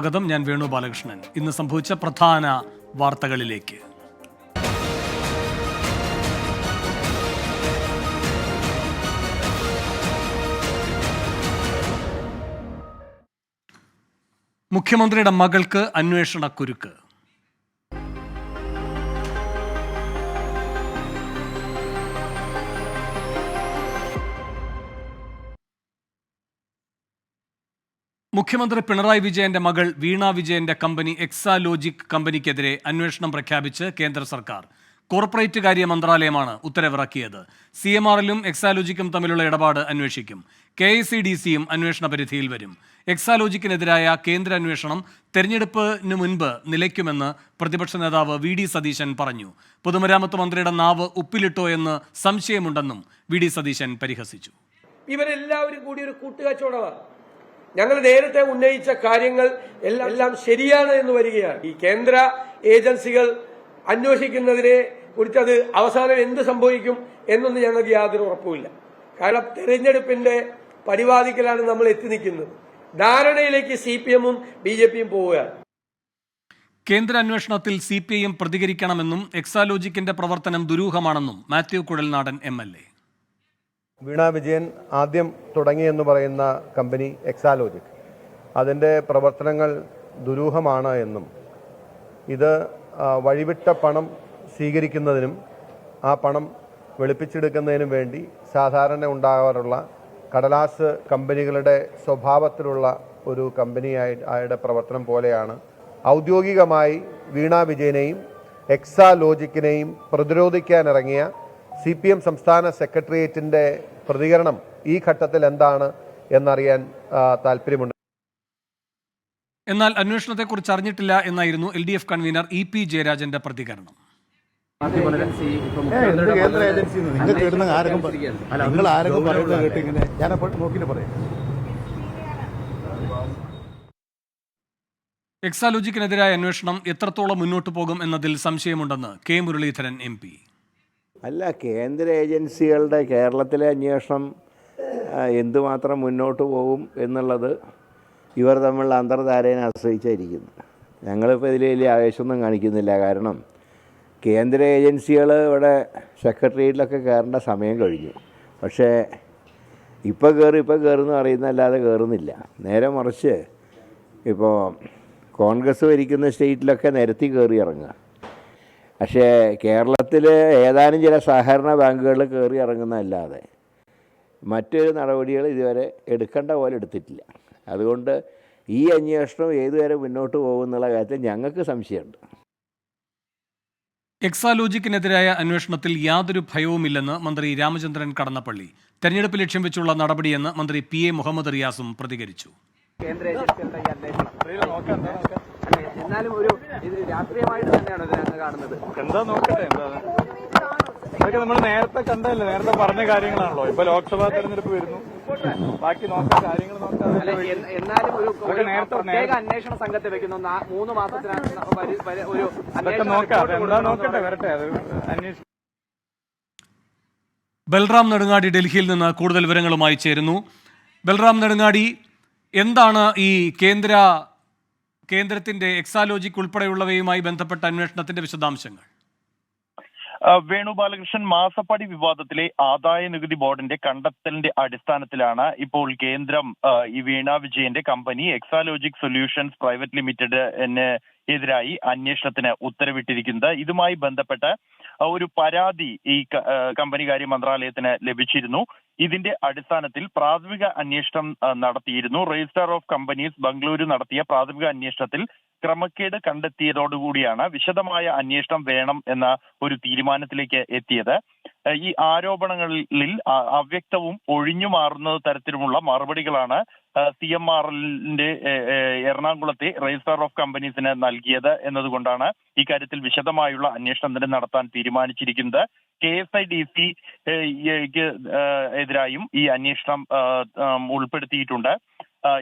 സ്വാഗതം. ഞാൻ വേണു ബാലകൃഷ്ണൻ. ഇന്ന് സംഭവിച്ച പ്രധാന വാർത്തകളിലേക്ക്. മുഖ്യമന്ത്രിയുടെ മകൾക്ക് അന്വേഷണ കുരുക്ക്. മുഖ്യമന്ത്രി പിണറായി വിജയന്റെ മകൾ വീണ വിജയന്റെ കമ്പനി എക്സാലോജിക് കമ്പനിക്കെതിരെ അന്വേഷണം പ്രഖ്യാപിച്ച് കേന്ദ്ര സർക്കാർ. കോർപ്പറേറ്റ് കാര്യ മന്ത്രാലയമാണ് ഉത്തരവിറക്കിയത്. CMRലും എക്സാലോജിക്കും തമ്മിലുള്ള ഇടപാട് അന്വേഷിക്കും. KICDCയും അന്വേഷണ പരിധിയിൽ വരും. എക്സാലോജിക്കിനെതിരായ കേന്ദ്ര അന്വേഷണം തെരഞ്ഞെടുപ്പിന് മുൻപ് നിലയ്ക്കുമെന്ന് പ്രതിപക്ഷ നേതാവ് VD സതീശൻ പറഞ്ഞു. പൊതുമരാമത്ത് മന്ത്രിയുടെ നാവ് ഉപ്പിലിട്ടോ എന്ന് സംശയമുണ്ടെന്നും VD സതീശൻ പരിഹസിച്ചു. ഇവരെല്ലാവരും കൂടി ഒരു കൂട്ടുകച്ചവടമാണ്. ഞങ്ങൾ നേരത്തെ ഉന്നയിച്ച കാര്യങ്ങൾ എല്ലാം ശരിയാണ് എന്ന് വരികയാണ്. ഈ കേന്ദ്ര ഏജൻസികൾ അന്വേഷിക്കുന്നതിനെ കുറിച്ച് അത് അവസാനം എന്ത് സംഭവിക്കും എന്നൊന്നും ഞങ്ങൾക്ക് യാതൊരു ഉറപ്പുമില്ല. കാരണം തെരഞ്ഞെടുപ്പിന്റെ പടിവാതിക്കലാണ് നമ്മൾ എത്തി നിൽക്കുന്നത്. ധാരണയിലേക്ക് CPMഉം BJPയും പോവുകയാണ്. കേന്ദ്ര അന്വേഷണത്തിൽ CPIM പ്രതികരിക്കണമെന്നും എക്സാലോജിക്കിന്റെ പ്രവർത്തനം ദുരൂഹമാണെന്നും മാത്യു കുഴൽനാടൻ MLA. വീണ വിജയൻ ആദ്യം തുടങ്ങിയെന്ന് പറയുന്ന കമ്പനി എക്സാലോജിക്, അതിൻ്റെ പ്രവർത്തനങ്ങൾ ദുരൂഹമാണ് എന്നും ഇത് വഴിവിട്ട പണം സ്വീകരിക്കുന്നതിനും ആ പണം വെളുപ്പിച്ചെടുക്കുന്നതിനും വേണ്ടി സാധാരണ ഉണ്ടാകാറുള്ള കടലാസ് കമ്പനികളുടെ സ്വഭാവത്തിലുള്ള ഒരു കമ്പനിയുടെ പ്രവർത്തനം പോലെയാണ് ഔദ്യോഗികമായി വീണ വിജയനെയും എക്സാലോജിക്കിനെയും പ്രതിരോധിക്കാനിറങ്ങിയ CPM സംസ്ഥാന സെക്രട്ടേറിയറ്റിൻ്റെ പ്രതികരണം ഈ ഘട്ടത്തിൽ എന്താണ് എന്നറിയാൻ താല്പര്യമുണ്ട്. എന്നാൽ അന്വേഷണത്തെക്കുറിച്ച് അറിഞ്ഞിട്ടില്ല എന്നായിരുന്നു LDF കൺവീനർ EP ജയരാജന്റെ പ്രതികരണം. എക്സാലോജിക്കിനെതിരായ അന്വേഷണം എത്രത്തോളം മുന്നോട്ട് പോകും എന്നതിൽ സംശയമുണ്ടെന്ന് K മുരളീധരൻ MP. അല്ല, കേന്ദ്ര ഏജൻസികളുടെ കേരളത്തിലെ അന്വേഷണം എന്തുമാത്രം മുന്നോട്ട് പോകും എന്നുള്ളത് ഇവർ തമ്മിലുള്ള അന്തർധാരയെ ആശ്രയിച്ചായിരിക്കുന്നു. ഞങ്ങളിപ്പോൾ ഇതിൽ വലിയ ആവേശമൊന്നും കാണിക്കുന്നില്ല. കാരണം കേന്ദ്ര ഏജൻസികൾ ഇവിടെ സെക്രട്ടേറിയറ്റിലൊക്കെ കയറേണ്ട സമയം കഴിഞ്ഞു. പക്ഷേ ഇപ്പോൾ കയറുമെന്ന് പറയുന്നതല്ലാതെ കയറുന്നില്ല. നേരെ മറിച്ച് ഇപ്പോൾ കോൺഗ്രസ് ഭരിക്കുന്ന സ്റ്റേറ്റിലൊക്കെ നിരത്തി കയറി ഇറങ്ങുക. പക്ഷേ കേരളത്തിൽ ഏതാനും ചില സഹകരണ ബാങ്കുകളിൽ കയറി ഇറങ്ങുന്നതല്ലാതെ മറ്റൊരു നടപടികൾ ഇതുവരെ എടുക്കേണ്ട പോലെ എടുത്തിട്ടില്ല. അതുകൊണ്ട് ഈ അന്വേഷണം ഏതുവരെ മുന്നോട്ട് പോകുമെന്നുള്ള കാര്യത്തിൽ ഞങ്ങൾക്ക് സംശയമുണ്ട്. എക്സാലോജിക്കിനെതിരായ അന്വേഷണത്തിൽ യാതൊരു ഭയവുമില്ലെന്ന് മന്ത്രി രാമചന്ദ്രൻ കടന്നപ്പള്ളി. തെരഞ്ഞെടുപ്പ് ലക്ഷ്യം വെച്ചുള്ള നടപടിയെന്ന് മന്ത്രി PA മുഹമ്മദ് റിയാസും പ്രതികരിച്ചു. കേന്ദ്ര ഏജൻസികളുടെ ഈ അന്വേഷണം എന്നാലും ഒരു ഇത് രാഷ്ട്രീയമായിട്ട് തന്നെയാണ് ഇതിനകത്ത് കാണുന്നത്. എന്താ നോക്കട്ടെ, ഇതൊക്കെ നമ്മൾ നേരത്തെ കണ്ടല്ലേ, നേരത്തെ പറഞ്ഞ കാര്യങ്ങളാണല്ലോ. ഇപ്പൊ ലോക്സഭാ തെരഞ്ഞെടുപ്പ് വരുന്നു, ബാക്കി നോക്കാം, കാര്യങ്ങൾ നോക്കാം. എന്നാലും ഒരു പ്രത്യേക അന്വേഷണ സംഘത്തെ വെക്കുന്നു. 3 മാസത്തിനകത്ത് ഒരു നോക്കാം, എന്താ നോക്കട്ടെ, വരട്ടെ, അത് അന്വേഷിക്കും. ബൽറാം നെടുങ്ങാടി ഡൽഹിയിൽ നിന്ന് കൂടുതൽ വിവരങ്ങളുമായി ചേരുന്നു. ബൽറാം നെടുങ്ങാടി, എന്താണ് ഈ കേന്ദ്രത്തിന്റെ എക്സാലോജിക് ഉൾപ്പെടെയുള്ളവയുമായി ബന്ധപ്പെട്ട അന്വേഷണത്തിന്റെ വിശദാംശങ്ങൾ? വേണു ബാലകൃഷ്ണൻ, മാസപ്പടി വിവാദത്തിലെ ആദായ നികുതി ബോർഡിന്റെ കണ്ടെത്തലിന്റെ അടിസ്ഥാനത്തിലാണ് ഇപ്പോൾ കേന്ദ്രം ഈ വീണ വിജയന്റെ കമ്പനി എക്സാലോജിക് സൊല്യൂഷൻസ് പ്രൈവറ്റ് ലിമിറ്റഡിന് എതിരായി അന്വേഷണത്തിന് ഉത്തരവിട്ടിരിക്കുന്നത്. ഇതുമായി ബന്ധപ്പെട്ട് ഒരു പരാതി ഈ കമ്പനി കാര്യ മന്ത്രാലയത്തിന് ലഭിച്ചിരുന്നു. ഇതിന്റെ അടിസ്ഥാനത്തിൽ പ്രാഥമിക അന്വേഷണം നടത്തിയിരുന്നു. രജിസ്ട്രാർ ഓഫ് കമ്പനീസ് ബംഗളൂരു നടത്തിയ പ്രാഥമിക അന്വേഷണത്തിൽ ക്രമക്കേട് കണ്ടെത്തിയതോടുകൂടിയാണ് വിശദമായ അന്വേഷണം വേണം എന്ന ഒരു തീരുമാനത്തിലേക്ക് എത്തിയത്. ഈ ആരോപണങ്ങളിൽ അവ്യക്തവും ഒഴിഞ്ഞു മാറുന്ന തരത്തിലുമുള്ള മറുപടികളാണ് CMRലിന്റെ എറണാകുളത്തെ രജിസ്ട്രാർ ഓഫ് കമ്പനീസിന് നൽകിയത് എന്നതുകൊണ്ടാണ് ഇക്കാര്യത്തിൽ വിശദമായുള്ള അന്വേഷണം തന്നെ നടത്താൻ തീരുമാനിച്ചിരിക്കുന്നത്. KSIDC എതിരായും ഈ അന്വേഷണം ഉൾപ്പെടുത്തിയിട്ടുണ്ട്.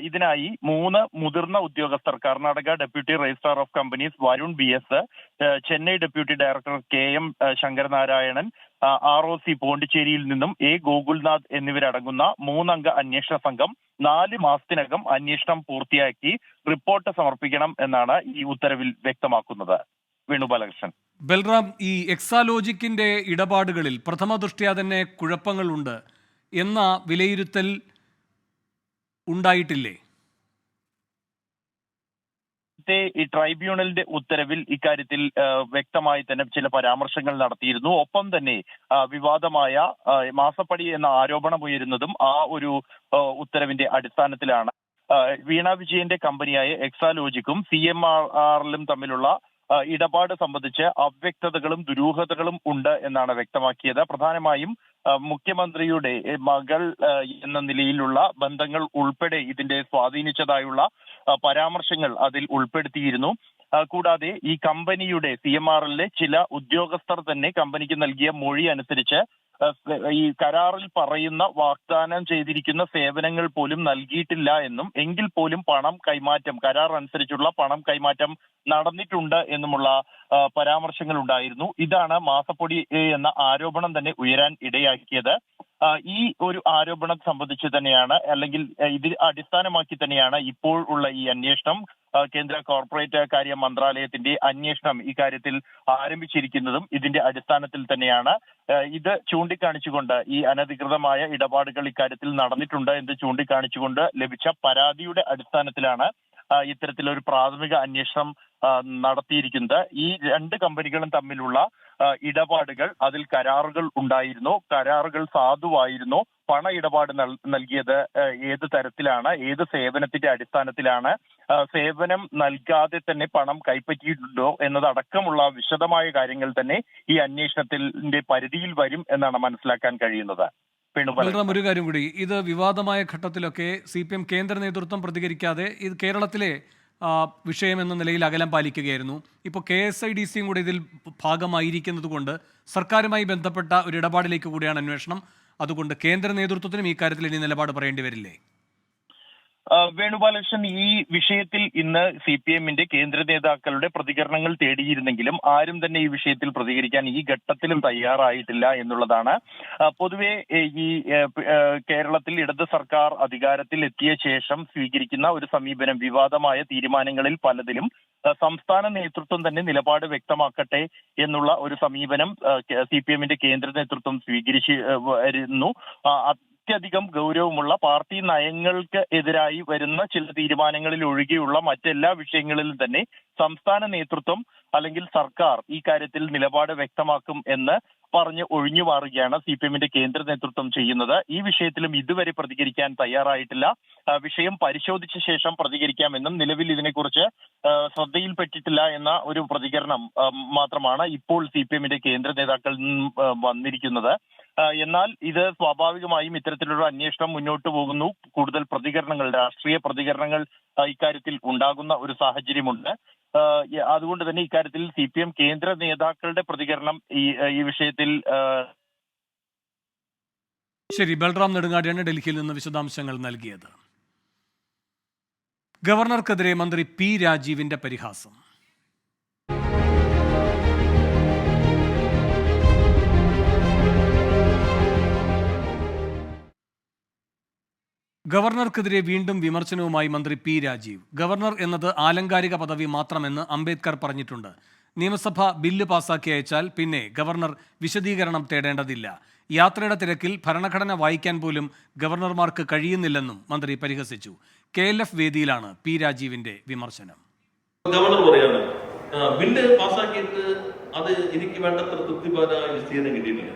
ഇതിനായി 3 മുതിർന്ന ഉദ്യോഗസ്ഥർ Karnataka deputy registrar of companies Varun BS, Chennai deputy director KM Sankaranarayanan, ROC പോണ്ടിച്ചേരിയിൽ നിന്നും A ഗോകുൽനാഥ് എന്നിവരടങ്ങുന്ന 3 അംഗ അന്വേഷണ സംഘം 4 മാസത്തിനകം അന്വേഷണം പൂർത്തിയാക്കി റിപ്പോർട്ട് സമർപ്പിക്കണം എന്നാണ് ഈ ഉത്തരവിൽ വ്യക്തമാക്കുന്നത്. വേണു ബാലകൃഷ്ണൻ. ബൽറാം, ഈ എക്സാലോജിക്കിന്റെ ഇടപാടുകളിൽ പ്രഥമ ദൃഷ്ട്യാ തന്നെ കുഴപ്പങ്ങളുണ്ട് എന്ന വിലയിരുത്തൽ ഉണ്ടായിട്ടില്ലേ? ഈ ട്രൈബ്യൂണലിന്റെ ഉത്തരവിൽ ഇക്കാര്യത്തിൽ വ്യക്തമായി തന്നെ ചില പരാമർശങ്ങൾ നടത്തിയിരുന്നു. ഒപ്പം തന്നെ വിവാദമായ മാസപ്പടി എന്ന ആരോപണം ഉയരുന്നതും ആ ഒരു ഉത്തരവിന്റെ അടിസ്ഥാനത്തിലാണ്. വീണ വിജയന്റെ കമ്പനിയായ എക്സാലോജിക്കും CMRലും തമ്മിലുള്ള ഇടപാട് സംബന്ധിച്ച് അവ്യക്തതകളും ദുരൂഹതകളും ഉണ്ട് എന്നാണ് വ്യക്തമാക്കിയത്. പ്രധാനമായും മുഖ്യമന്ത്രിയുടെ മകൾ എന്ന നിലയിലുള്ള ബന്ധങ്ങൾ ഉൾപ്പെടെ ഇതിന്റെ സ്വാധീനിച്ചതായുള്ള പരാമർശങ്ങൾ അതിൽ ഉൾപ്പെടുത്തിയിരുന്നു. കൂടാതെ ഈ കമ്പനിയുടെ CMRലെ ചില ഉദ്യോഗസ്ഥർ തന്നെ കമ്പനിക്ക് നൽകിയ മൊഴി അനുസരിച്ച് ഈ കരാറിൽ പറയുന്ന വാഗ്ദാനം ചെയ്തിരിക്കുന്ന സേവനങ്ങൾ പോലും നൽകിയിട്ടില്ല എന്നും എങ്കിൽ പോലും പണം കൈമാറ്റം കരാർ അനുസരിച്ചുള്ള പണം കൈമാറ്റം നടന്നിട്ടുണ്ട് എന്നുമുള്ള പരാമർശങ്ങൾ ഉണ്ടായിരുന്നു. ഇതാണ് മാസപ്പൊടി എന്ന ആരോപണം തന്നെ ഉയരാൻ ഇടയാക്കിയത്. ഈ ഒരു ആരോപണം സംബന്ധിച്ച് തന്നെയാണ്, അല്ലെങ്കിൽ ഇത് അടിസ്ഥാനമാക്കി തന്നെയാണ് ഇപ്പോൾ ഉള്ള ഈ അന്വേഷണം. കേന്ദ്ര കോർപ്പറേറ്റ് കാര്യ മന്ത്രാലയത്തിന്റെ അന്വേഷണം ഇക്കാര്യത്തിൽ ആരംഭിച്ചിരിക്കുന്നതും ഇതിന്റെ അടിസ്ഥാനത്തിൽ തന്നെയാണ്. ഇത് ചൂണ്ടിക്കാണിച്ചുകൊണ്ട് ഈ അനധികൃതമായ ഇടപാടുകൾ ഇക്കാര്യത്തിൽ നടന്നിട്ടുണ്ട് എന്ന് ചൂണ്ടിക്കാണിച്ചുകൊണ്ട് ലഭിച്ച പരാതിയുടെ അടിസ്ഥാനത്തിലാണ് ഇത്തരത്തിലൊരു പ്രാഥമിക അന്വേഷണം നടത്തിയിരിക്കുന്നത്. ഈ 2 കമ്പനികളും തമ്മിലുള്ള ഇടപാടുകൾ, അതിൽ കരാറുകൾ ഉണ്ടായിരുന്നു, കരാറുകൾ സാധുവായിരുന്നു, പണ ഇടപാട് നൽകിയത് ഏത് തരത്തിലാണ്, ഏത് സേവനത്തിന്റെ അടിസ്ഥാനത്തിലാണ്, സേവനം നൽകാതെ തന്നെ പണം കൈപ്പറ്റിയിട്ടുണ്ടോ എന്നതടക്കമുള്ള വിശദമായ കാര്യങ്ങൾ തന്നെ ഈ അന്വേഷണത്തിന്റെ പരിധിയിൽ വരും എന്നാണ് മനസ്സിലാക്കാൻ കഴിയുന്നത്. ഒരു കാര്യം കൂടി, ഇത് വിവാദമായ ഘട്ടത്തിലൊക്കെ CPM കേന്ദ്ര നേതൃത്വം പ്രതികരിക്കാതെ ഇത് കേരളത്തിലെ വിഷയം എന്ന നിലയിൽ അകലം പാലിക്കുകയായിരുന്നു. ഇപ്പോൾ KSIDCയും കൂടി ഇതിൽ ഭാഗമായിരിക്കുന്നത് കൊണ്ട് സർക്കാരുമായി ബന്ധപ്പെട്ട ഒരു ഇടപാടിലേക്ക് കൂടിയാണ് അന്വേഷണം. അതുകൊണ്ട് കേന്ദ്ര നേതൃത്വത്തിനും ഈ കാര്യത്തിൽ ഇനി നിലപാട് പറയേണ്ടി വരില്ലേ? വേണുബാലകൃഷ്ണൻ, ഈ വിഷയത്തിൽ ഇന്ന് CPMന്റെ കേന്ദ്ര നേതാക്കളുടെ പ്രതികരണങ്ങൾ തേടിയിരുന്നെങ്കിലും ആരും തന്നെ ഈ വിഷയത്തിൽ പ്രതികരിക്കാൻ ഈ ഘട്ടത്തിലും തയ്യാറായിട്ടില്ല എന്നുള്ളതാണ്. പൊതുവെ ഈ കേരളത്തിൽ ഇടത് സർക്കാർ അധികാരത്തിൽ എത്തിയ ശേഷം സ്വീകരിക്കുന്ന ഒരു സമീപനം, വിവാദമായ തീരുമാനങ്ങളിൽ പലതിലും സംസ്ഥാന നേതൃത്വം തന്നെ നിലപാട് വ്യക്തമാക്കട്ടെ എന്നുള്ള ഒരു സമീപനം CPMന്റെ കേന്ദ്ര നേതൃത്വം സ്വീകരിച്ചു വരുന്നു. അത്യധികം ഗൗരവമുള്ള പാർട്ടി നയങ്ങൾക്ക് എതിരായി വരുന്ന ചില തീരുമാനങ്ങളിൽ ഒഴികെയുള്ള മറ്റെല്ലാ വിഷയങ്ങളിലും തന്നെ സംസ്ഥാന നേതൃത്വം അല്ലെങ്കിൽ സർക്കാർ ഈ കാര്യത്തിൽ നിലപാട് വ്യക്തമാക്കും എന്ന് പറഞ്ഞ് ഒഴിഞ്ഞു മാറുകയാണ് CPMന്റെ കേന്ദ്ര നേതൃത്വം ചെയ്യുന്നത്. ഈ വിഷയത്തിലും ഇതുവരെ പ്രതികരിക്കാൻ തയ്യാറായിട്ടില്ല. വിഷയം പരിശോധിച്ച ശേഷം പ്രതികരിക്കാമെന്നും നിലവിൽ ഇതിനെക്കുറിച്ച് ശ്രദ്ധയിൽപ്പെട്ടിട്ടില്ല എന്ന ഒരു പ്രതികരണം മാത്രമാണ് ഇപ്പോൾ CPMന്റെ കേന്ദ്ര നേതാക്കളിൽ നിന്നും വന്നിരിക്കുന്നത്. എന്നാൽ ഇത് സ്വാഭാവികമായും ഇത്തരത്തിലുള്ള അന്വേഷണം മുന്നോട്ട് പോകുന്നു. കൂടുതൽ പ്രതികരണങ്ങൾ, രാഷ്ട്രീയ പ്രതികരണങ്ങൾ ഇക്കാര്യത്തിൽ ഉണ്ടാകുന്ന ഒരു സാഹചര്യമുണ്ട്. അതുകൊണ്ട് തന്നെ ഇക്കാര്യത്തിൽ CPM കേന്ദ്ര നേതാക്കളുടെ പ്രതികരണം ഈ വിഷയത്തിൽ. ശരി, ബൽറാം നെടുങ്ങാടിയാണ് ഡൽഹിയിൽ നിന്ന് വിശദാംശങ്ങൾ നൽകിയത്. ഗവർണർക്കെതിരെ മന്ത്രി P രാജീവിന്റെ പരിഹാസം. ഗവർണർക്കെതിരെ വീണ്ടും വിമർശനവുമായി മന്ത്രി P രാജീവ്. ഗവർണർ എന്നത് ആലങ്കാരിക പദവി മാത്രമെന്ന് അംബേദ്കർ പറഞ്ഞിട്ടുണ്ട്. നിയമസഭ ബില്ല് പാസാക്കി അയച്ചാൽ പിന്നെ ഗവർണർ വിശദീകരണം തേടേണ്ടതില്ല. യാത്രയുടെ തിരക്കിൽ ഭരണഘടന വായിക്കാൻ പോലും ഗവർണർമാർക്ക് കഴിയുന്നില്ലെന്നും മന്ത്രി പരിഹസിച്ചു. KLF വേദിയിലാണ് P രാജീവിന്റെ വിമർശനം. ഗവർണർ പറയാണ് ബില്ല് പാസ്സാക്കിയിട്ട് അത് എനിക്ക് വേണ്ടത്ര തൃപ്തിപരമായ വിസ്തീർണം കിട്ടിയിട്ടില്ല.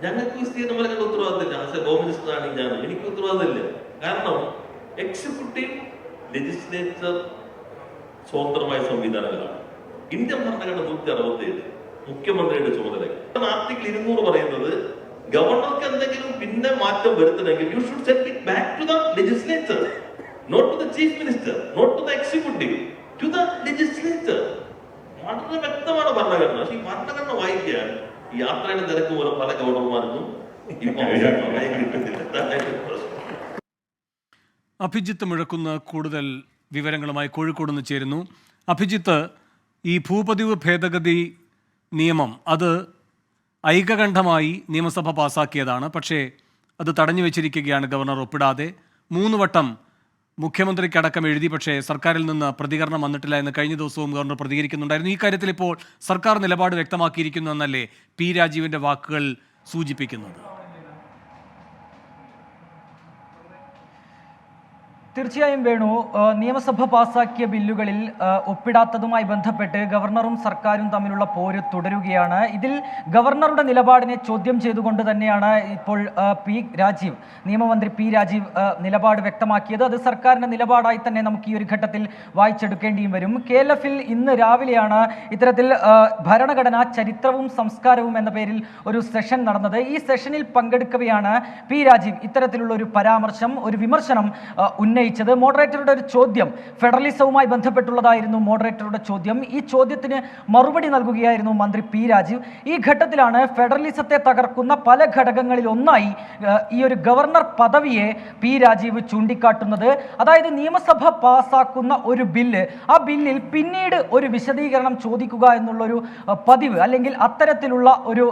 ഞങ്ങൾക്ക് വിസ്തീർണം നൽകേണ്ട ഉത്തരവാദിത്തമില്ല. ആസ് എ ഹോം മിനിസ്റ്ററാണ് ഞാൻ, എനിക്ക് ഉത്തരവാദിത്തമില്ല. കാരണം എക്സിക്യൂട്ടീവ്, ലെജിസ്ലേച്ചർ സ്വതന്ത്രമായ സംവിധാനങ്ങളാണ്. ഇന്ത്യൻ ഭരണഘടന 167 മുഖ്യമന്ത്രിയുടെ ചുമതല. ആർട്ടിക്കിൾ 200 പറയുന്നത് ഗവർണർക്ക് എന്തെങ്കിലും പിന്നെ മാറ്റം വരുത്തണമെങ്കിൽ you should set it back to the legislature, not to the chief minister, not to the executive, to the legislature. വളരെ വ്യക്തമാണ് ഭരണഘടന. പക്ഷെ ഈ ഭരണഘടന വായിക്കാൻ യാത്രയുടെ തിരക്ക് മൂലം പല ഗവർണർമാർക്കും ഇപ്പൊ കിട്ടുന്നില്ല. അഭിജിത്ത് മുഴക്കുന്ന് കൂടുതൽ വിവരങ്ങളുമായി കോഴിക്കോട് നിന്ന് ചേരുന്നു. അഭിജിത്ത്, ഈ ഭൂപതിവ് ഭേദഗതി നിയമം അത് ഐകകണ്ഠമായി നിയമസഭ പാസാക്കിയതാണ്. പക്ഷേ അത് തടഞ്ഞു വെച്ചിരിക്കുകയാണ് ഗവർണർ ഒപ്പിടാതെ. 3 വട്ടം മുഖ്യമന്ത്രിക്കടക്കം എഴുതി, പക്ഷേ സർക്കാരിൽ നിന്ന് പ്രതികരണം വന്നിട്ടില്ല എന്ന് കഴിഞ്ഞ ദിവസവും ഗവർണർ പ്രതികരിക്കുന്നുണ്ടായിരുന്നു. ഈ കാര്യത്തിൽ ഇപ്പോൾ സർക്കാർ നിലപാട് വ്യക്തമാക്കിയിരിക്കുന്നു എന്നല്ലേ പി രാജീവിൻ്റെ വാക്കുകൾ സൂചിപ്പിക്കുന്നത്? തീർച്ചയായും വേണു, നിയമസഭ പാസാക്കിയ ബില്ലുകളിൽ ഒപ്പിടാത്തതുമായി ബന്ധപ്പെട്ട് ഗവർണറും സർക്കാരും തമ്മിലുള്ള പോര് തുടരുകയാണ്. ഇതിൽ ഗവർണറുടെ നിലപാടിനെ ചോദ്യം ചെയ്തുകൊണ്ട് തന്നെയാണ് ഇപ്പോൾ നിയമമന്ത്രി പി രാജീവ് നിലപാട് വ്യക്തമാക്കിയത്. അത് സർക്കാരിൻ്റെ നിലപാടായി തന്നെ നമുക്ക് ഈ ഒരു ഘട്ടത്തിൽ വായിച്ചെടുക്കേണ്ടിയും വരും. KLF-ൽ ഇന്ന് രാവിലെയാണ് ഇത്തരത്തിൽ ഭരണഘടനാ ചരിത്രവും സംസ്കാരവും എന്ന പേരിൽ ഒരു സെഷൻ നടന്നത്. ഈ സെഷനിൽ പങ്കെടുക്കവെയാണ് പി രാജീവ് ഇത്തരത്തിലുള്ള ഒരു പരാമർശം, ഒരു വിമർശനം ഉന്നയിച്ചത്. മോഡറേറ്ററുടെ ഒരു ചോദ്യം ഫെഡറലിസവുമായി ബന്ധപ്പെട്ടുള്ളതായിരുന്നു. മോഡറേറ്ററുടെ ചോദ്യം, ഈ ചോദ്യത്തിന് മറുപടി നൽകുകയായിരുന്നു മന്ത്രി പി രാജീവ്. ഈ ഘട്ടത്തിലാണ് ഫെഡറലിസത്തെ തകർക്കുന്ന പല ഘടകങ്ങളിൽ ഒന്നായി ഈ ഒരു ഗവർണർ പദവിയെ പി രാജീവ് ചൂണ്ടിക്കാട്ടുന്നത്. അതായത് നിയമസഭ പാസാക്കുന്ന ഒരു ബില്ല്, ആ ബില്ലിൽ പിന്നീട് ഒരു വിശദീകരണം ചോദിക്കുക എന്നുള്ളൊരു പതിവ്, അല്ലെങ്കിൽ അത്തരത്തിലുള്ള ഒരു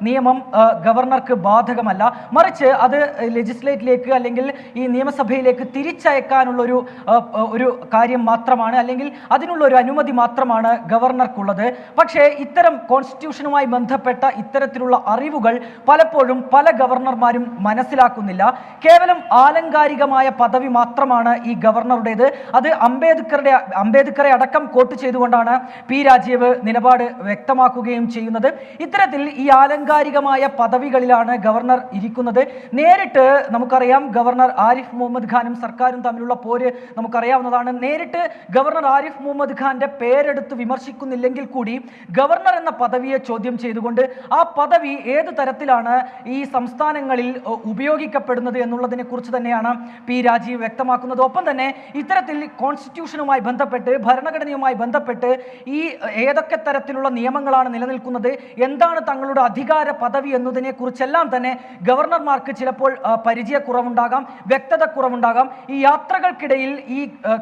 നിയമം ഗവർണർക്ക് ബാധകമല്ല. മറിച്ച് അത് ലെജിസ്ലേറ്റിലേക്ക് അല്ലെങ്കിൽ ഈ നിയമസഭയിലേക്ക് തിരിച്ചയക്കാനുള്ളൊരു കാര്യം മാത്രമാണ്, അല്ലെങ്കിൽ അതിനുള്ള ഒരു അനുമതി മാത്രമാണ് ഗവർണർക്കുള്ളത്. പക്ഷേ ഇത്തരം കോൺസ്റ്റിറ്റ്യൂഷനുമായി ബന്ധപ്പെട്ട ഇത്തരത്തിലുള്ള അറിവുകൾ പലപ്പോഴും പല ഗവർണർമാരും മനസ്സിലാക്കുന്നില്ല. കേവലം ആലങ്കാരികമായ പദവി മാത്രമാണ് ഈ ഗവർണറുടേത്. അത് അംബേദ്കറെ അടക്കം കോട്ട് ചെയ്തുകൊണ്ടാണ് പി രാജീവ് നിലപാട് വ്യക്തമാക്കുകയും ചെയ്യുന്നത്. ഇത്തരത്തിൽ ഈ ആലങ്കാരികമായ പദവികളിലാണ് ഗവർണർ ഇരിക്കുന്നത്. നേരിട്ട് നമുക്കറിയാം, ഗവർണർ ആരിഫ് മുഹമ്മദ് ഖാനും സർക്കാരും തമ്മിലുള്ള പോര് നമുക്കറിയാവുന്നതാണ്. നേരിട്ട് ഗവർണർ ആരിഫ് മുഹമ്മദ് ഖാന്റെ പേരെടുത്ത് വിമർശിക്കുന്നില്ലെങ്കിൽ കൂടി ഗവർണർ എന്ന പദവിയെ ചോദ്യം ചെയ്തുകൊണ്ട് ആ പദവി ഏത് തരത്തിലാണ് ഈ സംസ്ഥാനങ്ങളിൽ ഉപയോഗിക്കപ്പെടുന്നത് എന്നുള്ളതിനെ കുറിച്ച് തന്നെയാണ് പി രാജീവ് വ്യക്തമാക്കുന്നത്. ഒപ്പം തന്നെ ഇത്തരത്തിൽ കോൺസ്റ്റിറ്റ്യൂഷനുമായി ബന്ധപ്പെട്ട്, ഭരണഘടനയുമായി ബന്ധപ്പെട്ട് ഈ ഏതൊക്കെ തരത്തിലുള്ള നിയമങ്ങളാണ് നിലനിൽക്കുന്നത്, എന്താണ് തങ്ങളുടെ അധികാര പദവി എന്നതിനെ കുറിച്ചെല്ലാം തന്നെ ഗവർണർമാർക്ക് ചിലപ്പോൾ പരിചയക്കുറവുണ്ടാകാം, വ്യക്തത കുറവുണ്ടാകാം. ഈ യാത്രകൾക്കിടയിൽ ഈ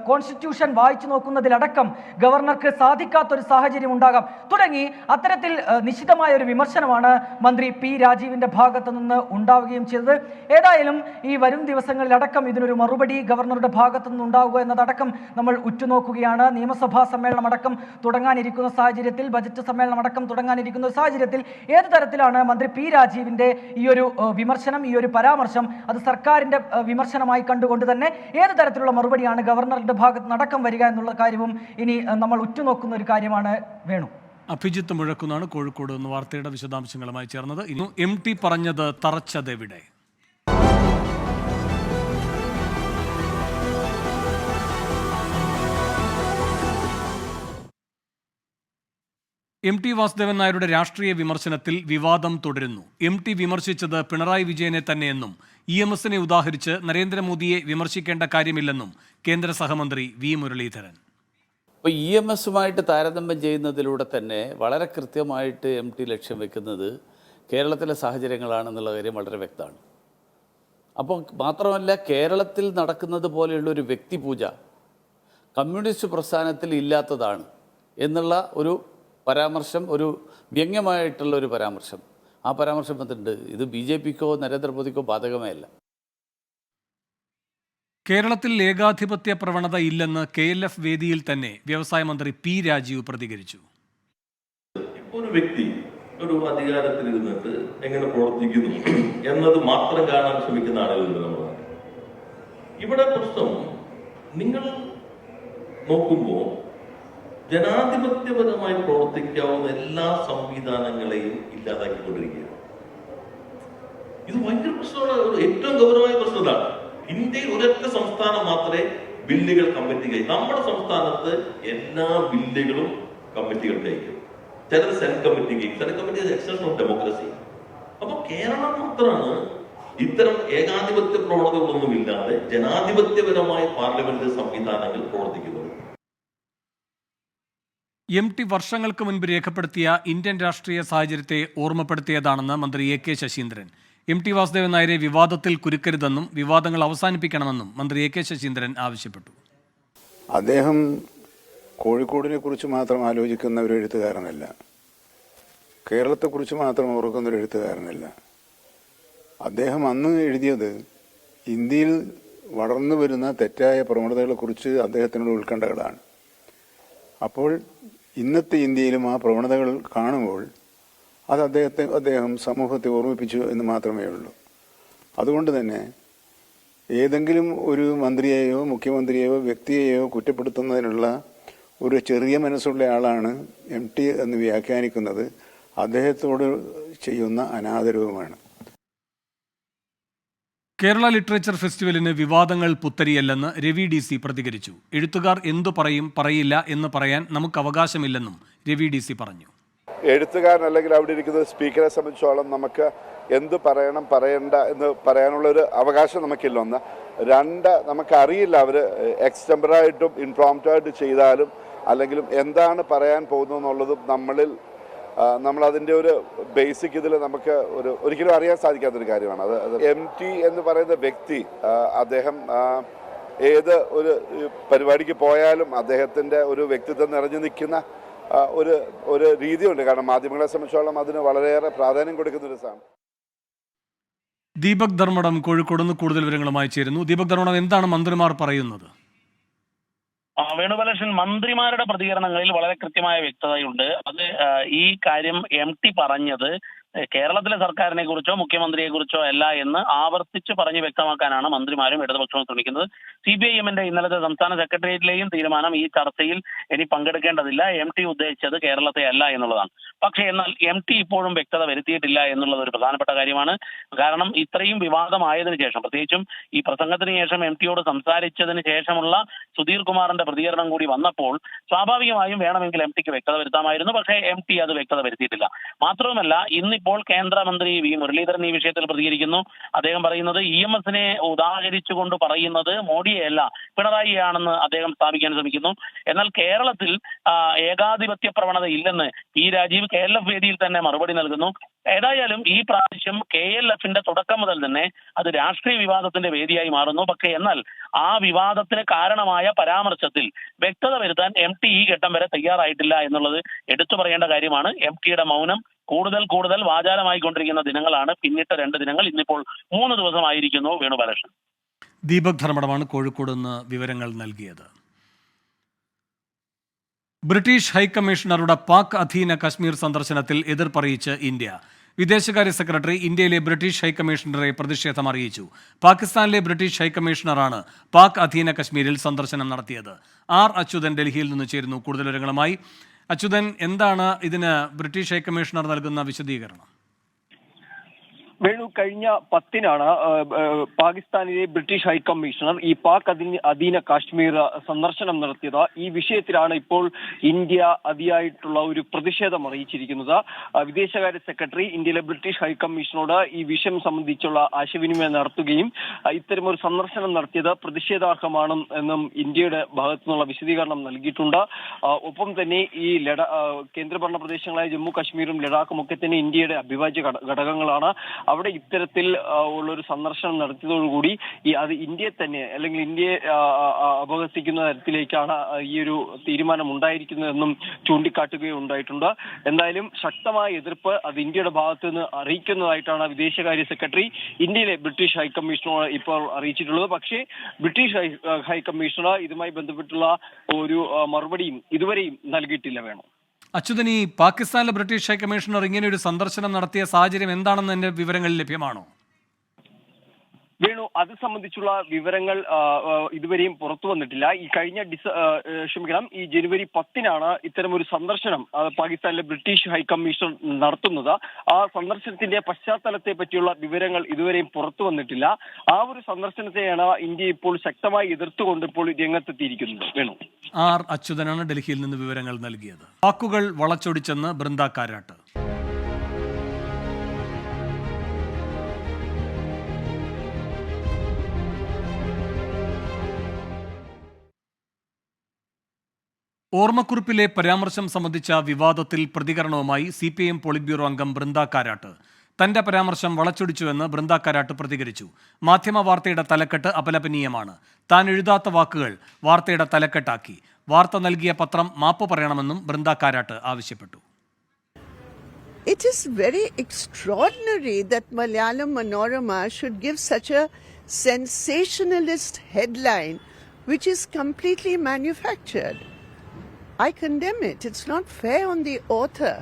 കോൺസ്റ്റിറ്റ്യൂഷൻ വായിച്ചു നോക്കുന്നതിലടക്കം ഗവർണർക്ക് സാധിക്കാത്തൊരു സാഹചര്യം ഉണ്ടാകാം. തുടങ്ങി അത്തരത്തിൽ നിശ്ചിതമായ ഒരു വിമർശനമാണ് മന്ത്രി പി രാജീവിന്റെ ഭാഗത്തു നിന്ന് ഉണ്ടാവുകയും ചെയ്തത്. ഏതായാലും ഈ വരും ദിവസങ്ങളിലടക്കം ഇതിനൊരു മറുപടി ഗവർണറുടെ ഭാഗത്തു നിന്ന് ഉണ്ടാവുക എന്നതടക്കം നമ്മൾ ഉറ്റുനോക്കുകയാണ്. നിയമസഭാ സമ്മേളനം അടക്കം തുടങ്ങാനിരിക്കുന്ന സാഹചര്യത്തിൽ, ബജറ്റ് സമ്മേളനം അടക്കം തുടങ്ങാനിരിക്കുന്ന സാഹചര്യത്തിൽ ഏത് തരത്തിലാണ് മന്ത്രി പി രാജീവിന്റെ ഈ ഒരു വിമർശനം, ഈ ഒരു പരാമർശം അത് സർക്കാരിന്റെ വിമർശനമായി കണ്ടുകൊണ്ട് തന്നെ ഏത് തരത്തിലുള്ള മറുപടിയാണ് ഗവർണറുടെ ഭാഗത്ത് നടക്കം വരിക എന്നുള്ള കാര്യവും ഇനി നമ്മൾ ഉറ്റുനോക്കുന്ന ഒരു കാര്യമാണ്. വേണു, അഭിജിത്ത് മുഴക്കുന്നാണ് കോഴിക്കോട് നിന്ന് വാർത്തയുടെ വിശദാംശങ്ങളുമായി ചേർന്നത്. ഇനി MT പറഞ്ഞത് തറച്ചതെവിടെ? MT വാസുദേവൻ നായരുടെ രാഷ്ട്രീയ വിമർശനത്തിൽ വിവാദം തുടരുന്നു. MT വിമർശിച്ചത് പിണറായി വിജയനെ തന്നെയെന്നും EMS-നെ ഉദാഹരിച്ച് നരേന്ദ്രമോദിയെ വിമർശിക്കേണ്ട കാര്യമില്ലെന്നും കേന്ദ്ര സഹമന്ത്രി വി മുരളീധരൻ. ഇപ്പോൾ EMS-ഉമായിട്ട് താരതമ്യം ചെയ്യുന്നതിലൂടെ തന്നെ വളരെ കൃത്യമായിട്ട് MT ലക്ഷ്യം വെക്കുന്നത് കേരളത്തിലെ സാഹചര്യങ്ങളാണെന്നുള്ള കാര്യം വളരെ വ്യക്തമാണ്. അപ്പോൾ മാത്രമല്ല, കേരളത്തിൽ നടക്കുന്നത് പോലെയുള്ളൊരു വ്യക്തിപൂജ കമ്മ്യൂണിസ്റ്റ് പ്രസ്ഥാനത്തിൽ ഇല്ലാത്തതാണ് എന്നുള്ള ഒരു പരാമർശം, ഒരു വ്യംഗ്യമായിട്ടുള്ള ഒരു പരാമർശം, ആ പരാമർശം വന്നിട്ടുണ്ട്. ഇത് BJP-ക്കോ നരേന്ദ്രമോദിക്കോ ബാധകമേ അല്ല. കേരളത്തിൽ ഏകാധിപത്യ പ്രവണത ഇല്ലെന്ന് KLF വേദിയിൽ തന്നെ വ്യവസായ മന്ത്രി പി രാജീവ് പ്രതികരിച്ചു. ഇപ്പോൾ ഒരു വ്യക്തി ഒരു അധികാരത്തിൽ ഇരുന്നിട്ട് എങ്ങനെ പ്രവർത്തിക്കുന്നു എന്നത് മാത്രം കാണാൻ ശ്രമിക്കുന്ന ആളുകളുണ്ട് നമ്മുടെ നാട്ടിൽ. ഇവിടെ പ്രശ്നം നിങ്ങൾ നോക്കുമ്പോൾ ജനാധിപത്യപരമായി പ്രവർത്തിക്കാവുന്ന എല്ലാ സംവിധാനങ്ങളെയും ഇല്ലാതാക്കിക്കൊണ്ടിരിക്കുകയാണ്. ഇത് ഭയങ്കര പ്രശ്നമാണ്. ഏറ്റവും ഗൗരവമായ പ്രശ്നം ഇതാണ്. ഇന്ത്യയിൽ ഒരൊറ്റ സംസ്ഥാനം മാത്രമേ ബില്ലുകൾ കമ്മിറ്റിക്ക് അയക്കും. നമ്മുടെ സംസ്ഥാനത്ത് എല്ലാ ബില്ലുകളും കമ്മിറ്റികൾക്ക് അയക്കും. ചിലത് സെനറ്റ് കമ്മിറ്റിക്ക്. Senate committee extension of democracy. അപ്പൊ കേരളം മാത്രമാണ് ഇത്തരം ഏകാധിപത്യ പ്രവണതകളൊന്നുമില്ലാതെ ജനാധിപത്യപരമായ പാർലമെന്റ് സംവിധാനങ്ങൾ പ്രവർത്തിക്കുന്നത്. MT വർഷങ്ങൾക്ക് മുൻപ് രേഖപ്പെടുത്തിയ ഇന്ത്യൻ രാഷ്ട്രീയ സാഹചര്യത്തെ ഓർമ്മപ്പെടുത്തിയതാണെന്ന് മന്ത്രി AK ശശീന്ദ്രൻ. എം.ടി. വാസുദേവൻ നായരെ വിവാദത്തിൽ കുരുക്കരുതെന്നും വിവാദങ്ങൾ അവസാനിപ്പിക്കണമെന്നും മന്ത്രി എ.കെ. ശശീന്ദ്രൻ ആവശ്യപ്പെട്ടു. അദ്ദേഹം കോഴിക്കോടിനെ കുറിച്ച് മാത്രം ആലോചിക്കുന്ന ഒരു എഴുത്തുകാരനല്ല, കേരളത്തെക്കുറിച്ച് മാത്രം ഓർക്കുന്ന ഒരു എഴുത്തുകാരനല്ല. അദ്ദേഹം അന്ന് എഴുതിയത് ഇന്ത്യയിൽ വളർന്നു വരുന്ന തെറ്റായ പ്രവണതകളെക്കുറിച്ച് അദ്ദേഹത്തിനുള്ള ഉത്കണ്ഠകളാണ്. അപ്പോൾ ഇന്നത്തെ ഇന്ത്യയിലും ആ പ്രവണതകൾ കാണുമ്പോൾ അത് അദ്ദേഹം സമൂഹത്തെ ഓർമ്മിപ്പിച്ചു എന്ന് മാത്രമേ ഉള്ളൂ. അതുകൊണ്ട് തന്നെ ഏതെങ്കിലും ഒരു മന്ത്രിയെയോ മുഖ്യമന്ത്രിയെയോ വ്യക്തിയെയോ കുറ്റപ്പെടുത്തുന്നതിനുള്ള ഒരു ചെറിയ മനസ്സുള്ള ആളാണ് എം.ടി. എന്ന് വ്യാഖ്യാനിക്കുന്നത് അദ്ദേഹത്തോട് ചെയ്യുന്ന അനാദരവുമാണ്. കേരള ലിറ്ററേച്ചർ ഫെസ്റ്റിവലിന് വിവാദങ്ങൾ പുത്തരിയല്ലെന്ന് രവി DC പ്രതികരിച്ചു. എഴുത്തുകാർ എന്തു പറയും പറയില്ല എന്ന് പറയാൻ നമുക്ക് അവകാശമില്ലെന്നും രവി DC പറഞ്ഞു. എഴുത്തുകാരൻ അല്ലെങ്കിൽ അവിടെ ഇരിക്കുന്ന സ്പീക്കറെ സംബന്ധിച്ചോളം നമുക്ക് എന്ത് പറയണം പറയണ്ട എന്ന് പറയാനുള്ളൊരു അവകാശം നമുക്കില്ല. ഒന്ന്. രണ്ട്, നമുക്കറിയില്ല അവർ എക്സ്റ്റംപറായിട്ടും ഇൻപ്രോംപ്റ്റായിട്ട് ചെയ്താലും അല്ലെങ്കിലും എന്താണ് പറയാൻ പോകുന്നതെന്നുള്ളതും നമ്മളതിൻ്റെ ഒരു ബേസിക് ഇതിൽ നമുക്ക് ഒരിക്കലും അറിയാൻ സാധിക്കാത്തൊരു കാര്യമാണ്. അത് എം.ടി. എന്ന് പറയുന്ന വ്യക്തി അദ്ദേഹം ഏത് ഒരു പരിപാടിക്ക് പോയാലും അദ്ദേഹത്തിൻ്റെ ഒരു വ്യക്തിത്വം നിറഞ്ഞു നിൽക്കുന്ന ഒരു രീതിയുണ്ട്. കാരണം മാധ്യമങ്ങളെ സംബന്ധിച്ചോളം അതിന് വളരെയേറെ പ്രാധാന്യം കൊടുക്കുന്ന ഒരു സാധനം. ദീപക് ധർമ്മടം കോഴിക്കോട് നിന്ന് കൂടുതൽ വിവരങ്ങളുമായി ചേരുന്നു. ദീപക് ധർമ്മടം, എന്താണ് മന്ത്രിമാർ പറയുന്നത്? വേണുഗോപാലകൃഷ്ണൻ, മന്ത്രിമാരുടെ പ്രതികരണങ്ങളിൽ വളരെ കൃത്യമായ വ്യക്തതയുണ്ട്. അത് ഈ കാര്യം എം.ടി. പറഞ്ഞത് കേരളത്തിലെ സർക്കാരിനെ കുറിച്ചോ മുഖ്യമന്ത്രിയെ കുറിച്ചോ അല്ല എന്ന് ആവർത്തിച്ച് പറഞ്ഞ് വ്യക്തമാക്കാനാണ് മന്ത്രിമാരും ഇടതുപക്ഷവും ശ്രമിക്കുന്നത്. CPIM-ന്റെ ഇന്നലത്തെ സംസ്ഥാന സെക്രട്ടേറിയറ്റിലെയും തീരുമാനം ഈ ചർച്ചയിൽ ഇനി പങ്കെടുക്കേണ്ടതില്ല, എം.ടി. ഉദ്ദേശിച്ചത് കേരളത്തെ അല്ല എന്നുള്ളതാണ്. പക്ഷേ എന്നാൽ എം.ടി. ഇപ്പോഴും വ്യക്തത വരുത്തിയിട്ടില്ല എന്നുള്ളത് ഒരു പ്രധാനപ്പെട്ട കാര്യമാണ്. കാരണം ഇത്രയും വിവാദമായതിനു ശേഷം, പ്രത്യേകിച്ചും ഈ പ്രസംഗത്തിന് ശേഷം എം.ടിയോട് സംസാരിച്ചതിന് ശേഷമുള്ള സുധീർ കുമാറിന്റെ പ്രതികരണം കൂടി വന്നപ്പോൾ സ്വാഭാവികമായും വേണമെങ്കിൽ എം.ടിക്ക് വ്യക്തത വരുത്താമായിരുന്നു. പക്ഷേ എം.ടി. അത് വ്യക്തത വരുത്തിയിട്ടില്ല. മാത്രവുമല്ല, ഇന്നിപ്പോൾ കേന്ദ്രമന്ത്രി വി മുരളീധരൻ ഈ വിഷയത്തിൽ പ്രതികരിക്കുന്നു. അദ്ദേഹം പറയുന്നത് EMS-നെ ഉദാഹരിച്ചുകൊണ്ട് പറയുന്നത് മോഡിയെയല്ല പിണറായിയാണെന്ന് അദ്ദേഹം സ്ഥാപിക്കാൻ ശ്രമിക്കുന്നു. എന്നാൽ കേരളത്തിൽ ഏകാധിപത്യ പ്രവണത ഇല്ലെന്ന് P. രാജീവ് KLF വേദിയിൽ തന്നെ മറുപടി നൽകുന്നു. ഏതായാലും ഈ പ്രാവശ്യം KLF-ന്റെ തുടക്കം മുതൽ തന്നെ അത് രാഷ്ട്രീയ വിവാദത്തിന്റെ വേദിയായി മാറുന്നു. പക്ഷേ എന്നാൽ ആ വിവാദത്തിന് കാരണമായ പരാമർശത്തിൽ വ്യക്തത വരുത്താൻ എം.ടി. ഈ ഘട്ടം വരെ തയ്യാറായിട്ടില്ല എന്നുള്ളത് എടുത്തു പറയേണ്ട കാര്യമാണ്. എം.ടിയുടെ മൗനം കൂടുതൽ വാചാലമായിക്കൊണ്ടിരിക്കുന്ന ദിനങ്ങളാണ് പിന്നിട്ട 2 ദിനങ്ങൾ. ഇന്നിപ്പോൾ 3 ദിവസമായിരിക്കുന്നു. വേണുഗോപാലകൃഷ്ണൻ. ദീപക് ധർമ്മടമാണ് കോഴിക്കോട് നിന്ന് വിവരങ്ങൾ നൽകിയത്. ബ്രിട്ടീഷ് ഹൈക്കമ്മീഷണറുടെ പാക് അധീന കശ്മീർ സന്ദർശനത്തിൽ എതിർപ്പറിയിച്ച് ഇന്ത്യ. വിദേശകാര്യ സെക്രട്ടറി ഇന്ത്യയിലെ ബ്രിട്ടീഷ് ഹൈക്കമ്മീഷണറെ പ്രതിഷേധം അറിയിച്ചു. പാകിസ്ഥാനിലെ ബ്രിട്ടീഷ് ഹൈക്കമ്മീഷണറാണ് പാക് അധീന കശ്മീരിൽ സന്ദർശനം നടത്തിയത്. R. അച്യുതൻ ഡൽഹിയിൽ നിന്ന് ചേരുന്നു കൂടുതൽ വിവരങ്ങളുമായി. അച്യുതൻ, എന്താണ് ഇതിന് ബ്രിട്ടീഷ് ഹൈക്കമ്മീഷണർ നൽകുന്ന വിശദീകരണം? വേണു, കഴിഞ്ഞ 10-നാണ് പാകിസ്ഥാനിലെ ബ്രിട്ടീഷ് ഹൈക്കമ്മീഷണർ ഈ പാക് അധീന കാശ്മീർ സന്ദർശനം നടത്തിയത്. ഈ വിഷയത്തിലാണ് ഇപ്പോൾ ഇന്ത്യ അതിയായിട്ടുള്ള ഒരു പ്രതിഷേധം അറിയിച്ചിരിക്കുന്നത്. വിദേശകാര്യ സെക്രട്ടറി ഇന്ത്യയിലെ ബ്രിട്ടീഷ് ഹൈക്കമ്മീഷണറോട് ഈ വിഷയം സംബന്ധിച്ചുള്ള ആശയവിനിമയം നടത്തുകയും ഇത്തരമൊരു സന്ദർശനം നടത്തിയത് പ്രതിഷേധാർഹമാണ് എന്നും ഇന്ത്യയുടെ ഭാഗത്തു നിന്നുള്ള വിശദീകരണം നൽകിയിട്ടുണ്ട്. ഒപ്പം തന്നെ ഈ കേന്ദ്രഭരണ പ്രദേശങ്ങളായ ജമ്മു കാശ്മീരും ലഡാക്കും ഒക്കെ തന്നെ ഇന്ത്യയുടെ അവിഭാജ്യ ഘടകങ്ങളാണ്. അവിടെ ഇത്തരത്തിൽ ഉള്ളൊരു സന്ദർശനം നടത്തിയതോടുകൂടി അത് ഇന്ത്യയെ തന്നെ അല്ലെങ്കിൽ ഇന്ത്യയെ അപഹസിക്കുന്ന തരത്തിലേക്കാണ് ഈ ഒരു തീരുമാനം ഉണ്ടായിരിക്കുന്നതെന്നും ചൂണ്ടിക്കാട്ടുകയുണ്ടായിട്ടുണ്ട്. എന്തായാലും ശക്തമായ എതിർപ്പ് അത് ഇന്ത്യയുടെ ഭാഗത്തു നിന്ന് അറിയിക്കുന്നതായിട്ടാണ് വിദേശകാര്യ സെക്രട്ടറി ഇന്ത്യയിലെ ബ്രിട്ടീഷ് ഹൈക്കമ്മീഷണർ ഇപ്പോൾ അറിയിച്ചിട്ടുള്ളത്. പക്ഷേ ബ്രിട്ടീഷ് ഹൈക്കമ്മീഷണർ ഇതുമായി ബന്ധപ്പെട്ടുള്ള ഒരു മറുപടിയും ഇതുവരെയും നൽകിയിട്ടില്ല. വേണം അച്യുതൻ, ഈ പാകിസ്ഥാനിലെ ബ്രിട്ടീഷ് ഹൈക്കമ്മീഷണർ ഇങ്ങനെ ഒരു സന്ദർശനം നടത്തിയ സാഹചര്യം എന്താണെന്ന് എന്റെ വിവരങ്ങൾ ലഭ്യമാണോ? വേണു, അത് സംബന്ധിച്ചുള്ള വിവരങ്ങൾ ഇതുവരെയും പുറത്തു വന്നിട്ടില്ല. ഈ കഴിഞ്ഞ ഈ ജനുവരി 10-നാണ് ഇത്തരമൊരു സന്ദർശനം പാകിസ്ഥാനിലെ ബ്രിട്ടീഷ് ഹൈക്കമ്മീഷണർ നടത്തുന്നത്. ആ സന്ദർശനത്തിന്റെ പശ്ചാത്തലത്തെ പറ്റിയുള്ള വിവരങ്ങൾ ഇതുവരെയും പുറത്തു വന്നിട്ടില്ല. ആ ഒരു സന്ദർശനത്തെയാണ് ഇന്ത്യ ഇപ്പോൾ ശക്തമായി എതിർത്തുകൊണ്ട് ഇപ്പോൾ രംഗത്തെത്തിയിരിക്കുന്നത്. വേണു, R. അച്യുതനാണ് ഡൽഹിയിൽ നിന്ന് വിവരങ്ങൾ നൽകിയത്. വാക്കുകൾ വളച്ചൊടിച്ചെന്ന് ബൃന്ദ കാരാട്ട്. ഓർമ്മക്കുറിപ്പിലെ പരാമർശം സംബന്ധിച്ച വിവാദത്തിൽ പ്രതികരണവുമായി CPIM പോളിറ്റ് ബ്യൂറോ അംഗം ബൃന്ദ കാരാട്ട്. തന്റെ പരാമർശം വളച്ചൊടിച്ചുവെന്ന് ബൃന്ദ കാരാട്ട് പ്രതികരിച്ചു. മാധ്യമ വാർത്തയുടെ തലക്കെട്ട് അപലപനീയമാണ്. താൻ എഴുതാത്ത വാക്കുകൾ വാർത്തയുടെ തലക്കെട്ടാക്കി. വാർത്ത നൽകിയ പത്രം മാപ്പ് പറയണമെന്നും ബൃന്ദ കാരാട്ട് ആവശ്യപ്പെട്ടു. It is very extraordinary that Malayalam Manorama should give such a sensationalist headline which is completely manufactured. I condemn it. It's not fair on the author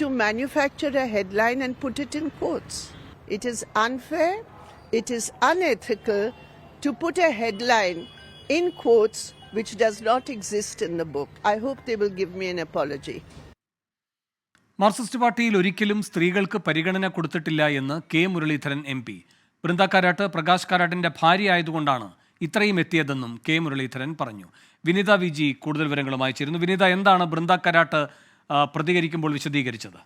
to manufacture a headline and put it in quotes. It is unfair, it is unethical to put a headline in quotes which does not exist in the book. I hope they will give me an apology. Marxist പാർട്ടിയിൽ ഒരിക്കലും സ്ത്രീകൾക്ക് പരിഗണന കൊടുത്തിട്ടില്ല എന്ന് K Muraleedharan MP. Brinda Karat Prakash കാരാട്ടിന്റെ ഭാര്യ ആയതുകൊണ്ടാണ് ഇത്രയും എത്തിയതെന്നും K Muraleedharan പറഞ്ഞു. വിനിത VG കൂടുതൽ വിവരങ്ങളുമായി ചേരുന്നു. വിനിത, എന്താണ് ബൃന്ദ കാരാട്ട് പ്രതികരിക്കുമ്പോൾ വിശദീകരിച്ചത്?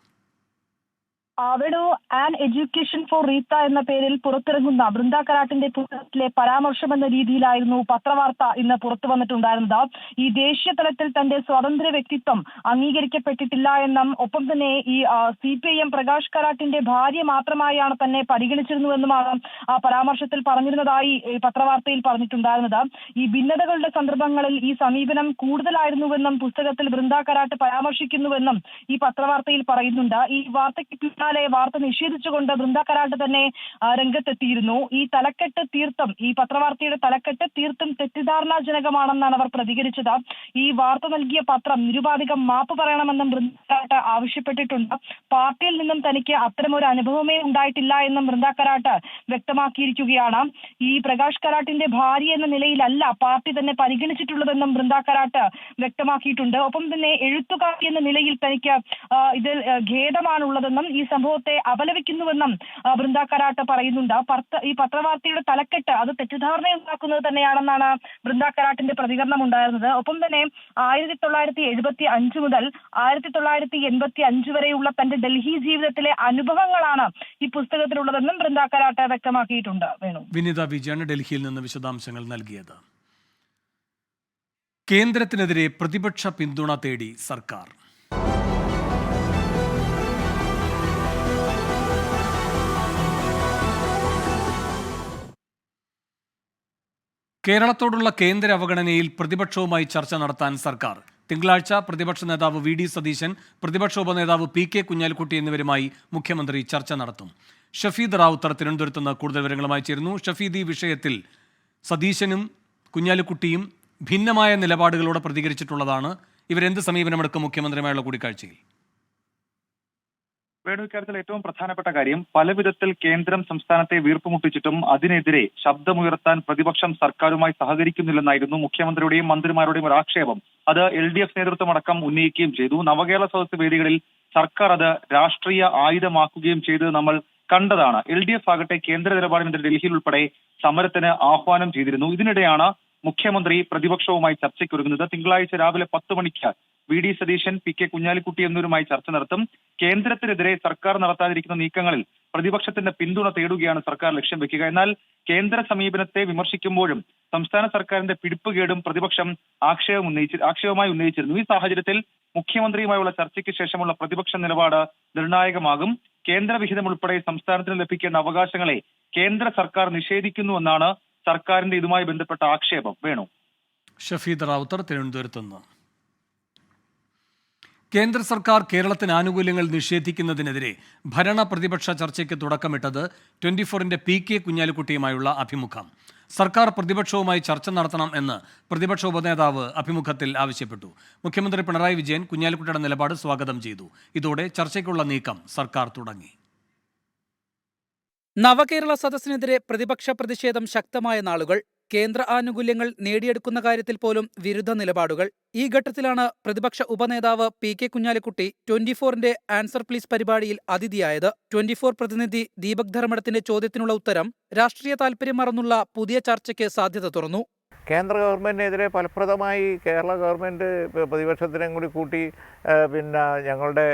Venu, an education for Rita എന്ന പേരിൽ പുറത്തിറങ്ങുന്ന ബൃന്ദ കാരാട്ടിന്റെ പുസ്തകത്തിലെ പരാമർശം എന്ന രീതിയിലായിരുന്നു പത്രവാർത്ത ഇന്ന് പുറത്തു വന്നിട്ടുണ്ടായിരുന്നത്. ഈ ദേശീയ തലത്തിൽ തന്റെ സ്വതന്ത്ര വ്യക്തിത്വം അംഗീകരിക്കപ്പെട്ടിട്ടില്ല എന്നും ഒപ്പം തന്നെ ഈ CPIM പ്രകാശ് കാരാട്ടിന്റെ ഭാര്യ മാത്രമായാണ് തന്നെ പരിഗണിച്ചിരുന്നുവെന്നുമാണ് ആ പരാമർശത്തിൽ പറഞ്ഞിരുന്നതായി പത്രവാർത്തയിൽ പറഞ്ഞിട്ടുണ്ടായിരുന്നത്. ഈ ഭിന്നതകളുടെ സന്ദർഭങ്ങളിൽ ഈ സമീപനം കൂടുതലായിരുന്നുവെന്നും പുസ്തകത്തിൽ ബൃന്ദ കാരാട്ട് പരാമർശിക്കുന്നുവെന്നും ഈ പത്രവാർത്തയിൽ പറയുന്നുണ്ട്. ഈ വാർത്തയ്ക്ക് വാർത്ത നിഷേധിച്ചുകൊണ്ട് ബൃന്ദ കാരാട്ട് തന്നെ രംഗത്തെത്തിയിരുന്നു. ഈ തലക്കെട്ട് തീർത്തും, ഈ പത്രവാർത്തയുടെ തലക്കെട്ട് തീർത്തും തെറ്റിദ്ധാരണാജനകമാണെന്നാണ് അവർ പ്രതികരിച്ചത്. ഈ വാർത്ത നൽകിയ പത്രം നിരുപാധികം മാപ്പ് പറയണമെന്നും ബൃന്ദ കാരാട്ട് ആവശ്യപ്പെട്ടിട്ടുണ്ട്. പാർട്ടിയിൽ നിന്നും തനിക്ക് അത്തരമൊരു അനുഭവമേ ഉണ്ടായിട്ടില്ല എന്നും ബൃന്ദ കാരാട്ട് വ്യക്തമാക്കിയിരിക്കുകയാണ്. ഈ പ്രകാശ് കാരാട്ടിന്റെ ഭാര്യ എന്ന നിലയിലല്ല പാർട്ടി തന്നെ പരിഗണിച്ചിട്ടുള്ളതെന്നും ബൃന്ദ കാരാട്ട് വ്യക്തമാക്കിയിട്ടുണ്ട്. ഒപ്പം തന്നെ എഴുത്തുകാരി എന്ന നിലയിൽ തനിക്ക് ഇതിൽ ഖേദമാണുള്ളതെന്നും ഈ സംഭവത്തെ അപലപിക്കുന്നുവെന്നും ബൃന്ദ കാരാട്ട് പറയുന്നുണ്ട്. ഈ പത്രവാർത്തയുടെ തലക്കെട്ട് അത് തെറ്റിദ്ധാരണയുണ്ടാക്കുന്നത് തന്നെയാണെന്നാണ് ബൃന്ദ കാരാട്ടിന്റെ പ്രതികരണം ഉണ്ടായിരുന്നത്. ഒപ്പം തന്നെ 1975 മുതൽ 1985 വരെയുള്ള തന്റെ ഡൽഹി ജീവിതത്തിലെ അനുഭവങ്ങളാണ് ഈ പുസ്തകത്തിലുള്ളതെന്നും ബൃന്ദ കാരാട്ട് വ്യക്തമാക്കിയിട്ടുണ്ട്. വേണു, വിനിത വിജയാണ് ഡൽഹിയിൽ നിന്ന് വിശദാംശങ്ങൾ നൽകിയത്. കേന്ദ്രത്തിനെതിരെ പ്രതിപക്ഷ പിന്തുണ തേടി സർക്കാർ. കേരളത്തോടുള്ള കേന്ദ്ര അവഗണനയിൽ പ്രതിപക്ഷവുമായി ചർച്ച നടത്താൻ സർക്കാർ. തിങ്കളാഴ്ച പ്രതിപക്ഷ നേതാവ് VD സതീശൻ, പ്രതിപക്ഷ ഉപനേതാവ് PK കുഞ്ഞാലിക്കുട്ടി എന്നിവരുമായി മുഖ്യമന്ത്രി ചർച്ച നടത്തും. ഷഫീദ് റാവുത്തർ തിരുവനന്തപുരത്ത് നിന്ന് കൂടുതൽ വിവരങ്ങളുമായി ചേരുന്നു. ഷഫീദ്, ഈ വിഷയത്തിൽ സതീശനും കുഞ്ഞാലിക്കുട്ടിയും ഭിന്നമായ നിലപാടുകളോടെ പ്രതികരിച്ചിട്ടുള്ളതാണ്. ഇവരെന്ത് സമീപനമെടുക്കും മുഖ്യമന്ത്രിയുമായുള്ള കൂടിക്കാഴ്ചയിൽ? വേണു, ഇക്കാര്യത്തിൽ ഏറ്റവും പ്രധാനപ്പെട്ട കാര്യം, പല വിധത്തിൽ കേന്ദ്രം സംസ്ഥാനത്തെ വീർപ്പുമുട്ടിച്ചിട്ടും അതിനെതിരെ ശബ്ദമുയർത്താൻ പ്രതിപക്ഷം സർക്കാരുമായി സഹകരിക്കുന്നില്ലെന്നായിരുന്നു മുഖ്യമന്ത്രിയുടെയും മന്ത്രിമാരുടെയും ഒരു ആക്ഷേപം. അത് LDF നേതൃത്വമടക്കം ഉന്നയിക്കുകയും ചെയ്തു. നവകേരള സദസ്സ് വേദികളിൽ സർക്കാർ അത് രാഷ്ട്രീയ ആയുധമാക്കുകയും ചെയ്തത് നമ്മൾ കണ്ടതാണ്. LDF ആകട്ടെ കേന്ദ്ര നിലപാടിനെതിരെ ഡൽഹിയിൽ ഉൾപ്പെടെ സമരത്തിന് ആഹ്വാനം ചെയ്തിരുന്നു. ഇതിനിടെയാണ് മുഖ്യമന്ത്രി പ്രതിപക്ഷവുമായി ചർച്ചയ്ക്കൊരുങ്ങുന്നത്. തിങ്കളാഴ്ച രാവിലെ 10 മണിക്ക് VD സതീശൻ, PK കുഞ്ഞാലിക്കുട്ടി എന്നിവരുമായി ചർച്ച നടത്തും. കേന്ദ്രത്തിനെതിരെ സർക്കാർ നടത്താതിരിക്കുന്ന നീക്കങ്ങളിൽ പ്രതിപക്ഷത്തിന്റെ പിന്തുണ തേടുകയാണ് സർക്കാർ ലക്ഷ്യം വെക്കുക. എന്നാൽ കേന്ദ്ര സമീപനത്തെ വിമർശിക്കുമ്പോഴും സംസ്ഥാന സർക്കാരിന്റെ പിടിപ്പുകേടും പ്രതിപക്ഷം ആക്ഷേപമായി ഉന്നയിച്ചിരുന്നു. ഈ സാഹചര്യത്തിൽ മുഖ്യമന്ത്രിയുമായുള്ള ചർച്ചയ്ക്ക് ശേഷമുള്ള പ്രതിപക്ഷ നിലപാട് നിർണായകമാകും. കേന്ദ്ര വിഹിതം ഉൾപ്പെടെ സംസ്ഥാനത്തിന് ലഭിക്കേണ്ട അവകാശങ്ങളെ കേന്ദ്ര സർക്കാർ നിഷേധിക്കുന്നുവെന്നാണ് സർക്കാരിന്റെ ഇതുമായി ബന്ധപ്പെട്ട ആക്ഷേപം. വേണു, ഷഫീദ് റാവുത്തർ തിരുവനന്തപുരത്ത് നിന്ന്. കേന്ദ്ര സർക്കാർ കേരളത്തിന് ആനുകൂല്യങ്ങൾ നിഷേധിക്കുന്നതിനെതിരെ ഭരണ പ്രതിപക്ഷ ചർച്ചയ്ക്ക് തുടക്കമിട്ടത് 24ന്റെ PK കുഞ്ഞാലിക്കുട്ടിയുമായുള്ള അഭിമുഖം. സർക്കാർ പ്രതിപക്ഷവുമായി ചർച്ച നടത്തണം എന്ന് പ്രതിപക്ഷ ഉപനേതാവ് അഭിമുഖത്തിൽ ആവശ്യപ്പെട്ടു. മുഖ്യമന്ത്രി പിണറായി വിജയൻ കുഞ്ഞാലിക്കുട്ടിയുടെ നിലപാട് സ്വാഗതം ചെയ്തു. ഇതോടെ ചർച്ചയ്ക്കുള്ള നീക്കം സർക്കാർ തുടങ്ങി. നവകേരള സദസ്സിനെതിരെ പ്രതിപക്ഷ പ്രതിഷേധം ശക്തമായ നാളുകൾ. കേന്ദ്ര ആനുകൂല്യങ്ങൾ നേടിയെടുക്കുന്ന കാര്യത്തിൽ പോലും വിരുദ്ധ നിലപാടുകൾ. ഈ ഘട്ടത്തിലാണ് പ്രതിപക്ഷ ഉപനേതാവ് PK കുഞ്ഞാലിക്കുട്ടി 24ന്റെ ആൻസർ പ്ലീസ് പരിപാടിയിൽ അതിഥിയായത്. 24 പ്രതിനിധി ദീപക് ധർമ്മടത്തിന്റെ ചോദ്യത്തിനുള്ള ഉത്തരം രാഷ്ട്രീയ താൽപര്യം മറന്നുള്ള പുതിയ ചർച്ചയ്ക്ക് സാധ്യത തുറന്നു. കേന്ദ്ര ഗവൺമെൻറ്റിനെതിരെ ഫലപ്രദമായി കേരള ഗവൺമെൻറ് പ്രതിപക്ഷത്തിനെയും കൂടി കൂട്ടി ഞങ്ങളുടെ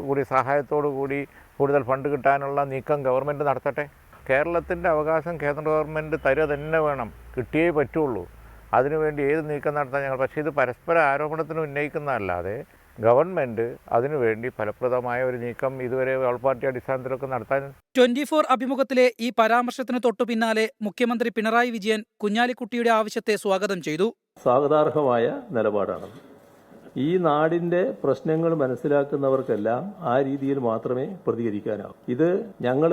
കൂടി സഹായത്തോടു കൂടി കൂടുതൽ ഫണ്ട് കിട്ടാനുള്ള നീക്കം ഗവൺമെൻറ് നടത്തട്ടെ. കേരളത്തിൻ്റെ അവകാശം കേന്ദ്ര ഗവൺമെൻറ് തരുക തന്നെ വേണം, കിട്ടിയേ പറ്റുള്ളൂ. അതിനുവേണ്ടി ഏത് നീക്കം നടത്താൻ ഞങ്ങൾ, പക്ഷേ ഇത് പരസ്പര ആരോപണത്തിന് ഉന്നയിക്കുന്നതല്ലാതെ ഗവൺമെൻറ് അതിനുവേണ്ടി ഫലപ്രദമായ ഒരു നീക്കം ഇതുവരെ ഓൾ പാർട്ടി അടിസ്ഥാനത്തിലൊക്കെ നടത്താൻ 24 അഭിമുഖത്തിലെ ഈ പരാമർശത്തിന് തൊട്ടു പിന്നാലെ മുഖ്യമന്ത്രി പിണറായി വിജയൻ കുഞ്ഞാലിക്കുട്ടിയുടെ ആവശ്യത്തെ സ്വാഗതം ചെയ്തു. സ്വാഗതാർഹമായ നിലപാടാണ്. ഈ നാടിന്റെ പ്രശ്നങ്ങൾ മനസ്സിലാക്കുന്നവർക്കെല്ലാം ആ രീതിയിൽ മാത്രമേ പ്രതികരിക്കാനാവൂ. ഇത് ഞങ്ങൾ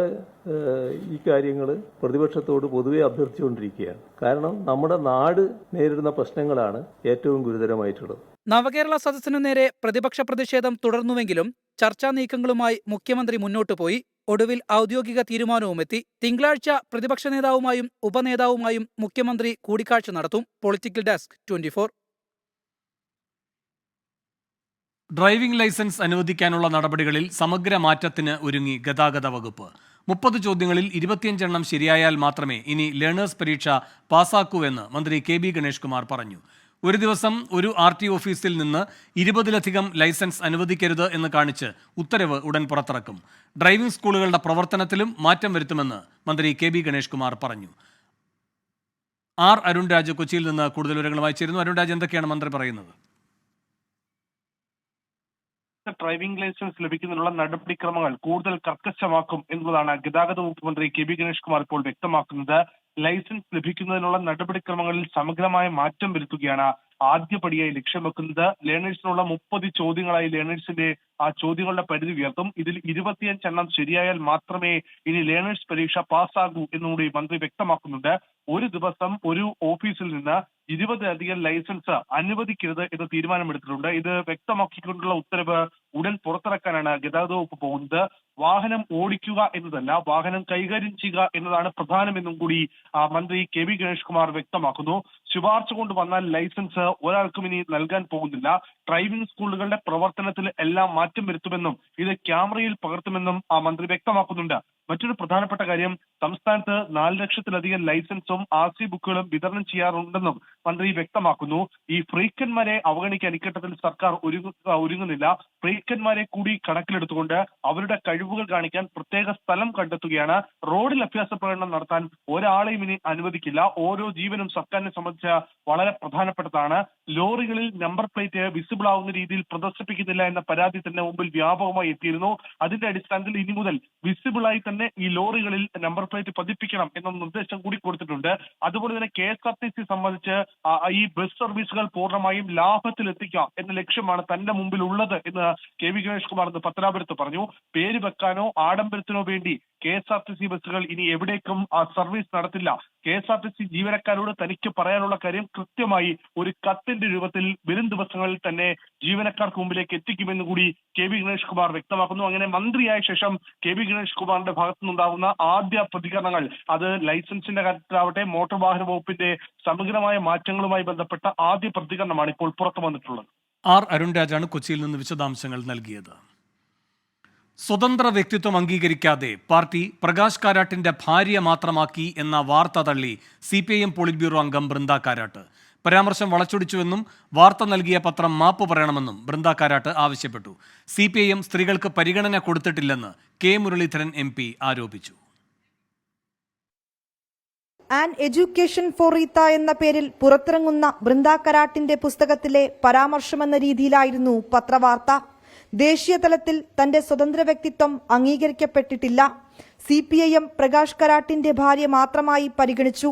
ഈ കാര്യങ്ങൾ പ്രതിപക്ഷത്തോട് പൊതുവെ അഭ്യർത്ഥിച്ചുകൊണ്ടിരിക്കുകയാണ്. കാരണം നമ്മുടെ നാട് നേരിടുന്ന പ്രശ്നങ്ങളാണ് ഏറ്റവും ഗുരുതരമായിട്ടുള്ളത്. നവകേരള സദസ്സിനു നേരെ പ്രതിപക്ഷ പ്രതിഷേധം തുടർന്നുവെങ്കിലും ചർച്ചാ നീക്കങ്ങളുമായി മുഖ്യമന്ത്രി മുന്നോട്ടു പോയി. ഒടുവിൽ ഔദ്യോഗിക തീരുമാനവുമെത്തി. തിങ്കളാഴ്ച പ്രതിപക്ഷ നേതാവുമായും ഉപനേതാവുമായും മുഖ്യമന്ത്രി കൂടിക്കാഴ്ച നടത്തും. Political desk 24. ഡ്രൈവിംഗ് ലൈസൻസ് അനുവദിക്കാനുള്ള നടപടികളിൽ സമഗ്ര മാറ്റത്തിന് ഒരുങ്ങി ഗതാഗത വകുപ്പ്. 30 ചോദ്യങ്ങളിൽ 25 എണ്ണം ശരിയായാൽ മാത്രമേ ഇനി ലേണേഴ്സ് പരീക്ഷ പാസാക്കൂവെന്ന് മന്ത്രി KB ഗണേഷ് കുമാർ പറഞ്ഞു. ഒരു ദിവസം ഒരു RT ഓഫീസിൽ നിന്ന് 20-ലധികം ലൈസൻസ് അനുവദിക്കരുത് എന്ന് കാണിച്ച് ഉത്തരവ് ഉടൻ പുറത്തിറക്കും. ഡ്രൈവിംഗ് സ്കൂളുകളുടെ പ്രവർത്തനത്തിലും മാറ്റം വരുത്തുമെന്ന് മന്ത്രി KB ഗണേഷ് കുമാർ പറഞ്ഞു. അരുൺ രാജ് കൊച്ചിയിൽ നിന്ന് കൂടുതൽ വിവരങ്ങളുമായി ചേരുന്നു. അരുൺ രാജ്, എന്തൊക്കെയാണ് മന്ത്രി പറയുന്നത്? ഡ്രൈവിംഗ് ലൈസൻസ് ലഭിക്കുന്നതിനുള്ള നടപടിക്രമങ്ങൾ കൂടുതൽ കർക്കശമാക്കും എന്നുള്ളതാണ് ഗതാഗത വകുപ്പ് മന്ത്രി KB ഗണേഷ് കുമാർ ഇപ്പോൾ വ്യക്തമാക്കുന്നത്. ലൈസൻസ് ലഭിക്കുന്നതിനുള്ള നടപടിക്രമങ്ങളിൽ സമഗ്രമായ മാറ്റം വരുത്തുകയാണ് ആദ്യപടിയായി ലക്ഷ്യം വെക്കുന്നത്. ലേണേഴ്സിനുള്ള 30 ചോദ്യങ്ങളായി ലേണേഴ്സിന്റെ ആ ചോദ്യങ്ങളുടെ പരിധി ഉയർത്തും. ഇതിൽ 25 എണ്ണം ശരിയായാൽ മാത്രമേ ഇനി ലേണേഴ്സ് പരീക്ഷ പാസ്സാകൂ എന്നുകൂടി മന്ത്രി വ്യക്തമാക്കുന്നുണ്ട്. ഒരു ദിവസം ഒരു ഓഫീസിൽ നിന്ന് 20-ലധികം ലൈസൻസ് അനുവദിക്കരുത് എന്ന് തീരുമാനമെടുത്തിട്ടുണ്ട്. ഇത് വ്യക്തമാക്കിക്കൊണ്ടുള്ള ഉത്തരവ് ഉടൻ പുറത്തിറക്കാനാണ് ഗതാഗത വകുപ്പ് പോകുന്നത്. വാഹനം ഓടിക്കുക എന്നതല്ല, വാഹനം കൈകാര്യം ചെയ്യുക എന്നതാണ് പ്രധാനമെന്നും കൂടി മന്ത്രി KB ഗണേഷ് കുമാർ വ്യക്തമാക്കുന്നു. ശുപാർശ കൊണ്ട് വന്നാൽ ലൈസൻസ് ഒരാൾക്കും ഇനി നൽകാൻ പോകുന്നില്ല. ഡ്രൈവിംഗ് സ്കൂളുകളുടെ പ്രവർത്തനത്തിൽ എല്ലാം മാറ്റം വരുത്തുമെന്നും ഇത് ക്യാമറയിൽ പകർത്തുമെന്നും മന്ത്രി വ്യക്തമാക്കുന്നുണ്ട്. മറ്റൊരു പ്രധാനപ്പെട്ട കാര്യം, സംസ്ഥാനത്ത് 4 ലക്ഷത്തിലധികം ലൈസൻസും RC ബുക്കുകളും വിതരണം ചെയ്യാറുണ്ടെന്നും മന്ത്രി വ്യക്തമാക്കുന്നു. ഈ ഫ്രീക്കന്മാരെ അവഗണിക്കാൻ ഇഘട്ടത്തിൽ സർക്കാർ ഒരുങ്ങുന്നില്ല. ഫ്രീക്കന്മാരെ കൂടി കണക്കിലെടുത്തുകൊണ്ട് അവരുടെ കഴിവുകൾ കാണിക്കാൻ പ്രത്യേക സ്ഥലം കണ്ടെത്തുകയാണ്. റോഡിൽ അഭ്യാസ പ്രകടനം നടത്താൻ ഒരാളെയും ഇനി അനുവദിക്കില്ല. ഓരോ ജീവനും സർക്കാരിനെ സംബന്ധിച്ച് വളരെ പ്രധാനപ്പെട്ടതാണ്. ലോറികളിൽ നമ്പർ പ്ലേറ്റ് വിസിബിൾ ആവുന്ന രീതിയിൽ പ്രദർശിപ്പിക്കുന്നില്ല എന്ന പരാതി തന്നെ മുമ്പിൽ വ്യാപകമായി എത്തിയിരുന്നു. അതിന്റെ അടിസ്ഥാനത്തിൽ ഇനി മുതൽ വിസിബിളായി തന്നെ ഈ ലോറികളിൽ നമ്പർ പ്ലേറ്റ് പതിപ്പിക്കണം എന്ന നിർദ്ദേശം കൂടി കൊടുത്തിട്ടുണ്ട്. അതുപോലെ തന്നെ KSRTC സംബന്ധിച്ച് ഈ ബസ് സർവീസുകൾ പൂർണ്ണമായും ലാഭത്തിൽ എത്തിക്കാം എന്ന ലക്ഷ്യമാണ് തന്റെ മുമ്പിൽ ഉള്ളത് എന്ന് KB ഗണേഷ് കുമാർ ഇന്ന് പത്തനാപുരത്ത് പറഞ്ഞു. പേര് വെക്കാനോ ആഡംബരത്തിനോ വേണ്ടി KSRTC ബസ്സുകൾ ഇനി എവിടേക്കും സർവീസ് നടത്തില്ല. KSRTC ജീവനക്കാരോട് തനിക്ക് പറയാനുള്ള കാര്യം കൃത്യമായി ഒരു കത്തിന്റെ രൂപത്തിൽ വരും ദിവസങ്ങളിൽ തന്നെ ജീവനക്കാർക്ക് മുമ്പിലേക്ക് എത്തിക്കുമെന്ന് കൂടി KB ഗണേഷ് കുമാർ വ്യക്തമാക്കുന്നു. അങ്ങനെ മന്ത്രിയായ ശേഷം KB ഗണേഷ് കുമാറിന്റെ ഭാഗത്തു നിന്നുണ്ടാകുന്ന ആദ്യ പ്രതികരണങ്ങൾ അത് ലൈസൻസിന്റെ കാര്യത്തിലാവട്ടെ, മോട്ടോർ വാഹന വകുപ്പിന്റെ സമഗ്രമായ മാറ്റങ്ങളുമായി ബന്ധപ്പെട്ട ആദ്യ പ്രതികരണമാണ് ഇപ്പോൾ പുറത്തു വന്നിട്ടുള്ളത്. അരുൺ രാജാണ് കൊച്ചിയിൽ നിന്ന് വിശദാംശങ്ങൾ നൽകിയത്. സ്വതന്ത്ര വ്യക്തിത്വം അംഗീകരിക്കാതെ പാർട്ടി പ്രകാശ് കാരാട്ടിന്റെ ഭാര്യ മാത്രമാക്കി എന്ന വാർത്ത തള്ളി CPIM പോളിറ്റ് ബ്യൂറോ അംഗം ബൃന്ദ കാരാട്ട്. പരാമർശം വളച്ചൊടിച്ചുവെന്നും വാർത്ത നൽകിയ പത്രം മാപ്പ് പറയണമെന്നും ബൃന്ദ കാരാട്ട് ആവശ്യപ്പെട്ടു. CPIM സ്ത്രീകൾക്ക് പരിഗണന കൊടുത്തിട്ടില്ലെന്ന് K മുരളീധരൻ MP ആരോപിച്ചു. ആൻ എഡ്യൂക്കേഷൻ ഫോർ റീത്ത എന്ന പേരിൽ പുറത്തിറങ്ങുന്ന ബൃന്ദ കാരാട്ടിന്റെ പുസ്തകത്തിലെ പരാമർശമെന്ന രീതിയിലായിരുന്നു പത്രവാർത്ത. ദേശീയ തലത്തിൽ തന്റെ സ്വതന്ത്ര വ്യക്തിത്വം അംഗീകരിക്കപ്പെട്ടിട്ടില്ല. CPIM പ്രകാശ് കാരാട്ടിന്റെ ഭാര്യ മാത്രമായി പരിഗണിച്ചു.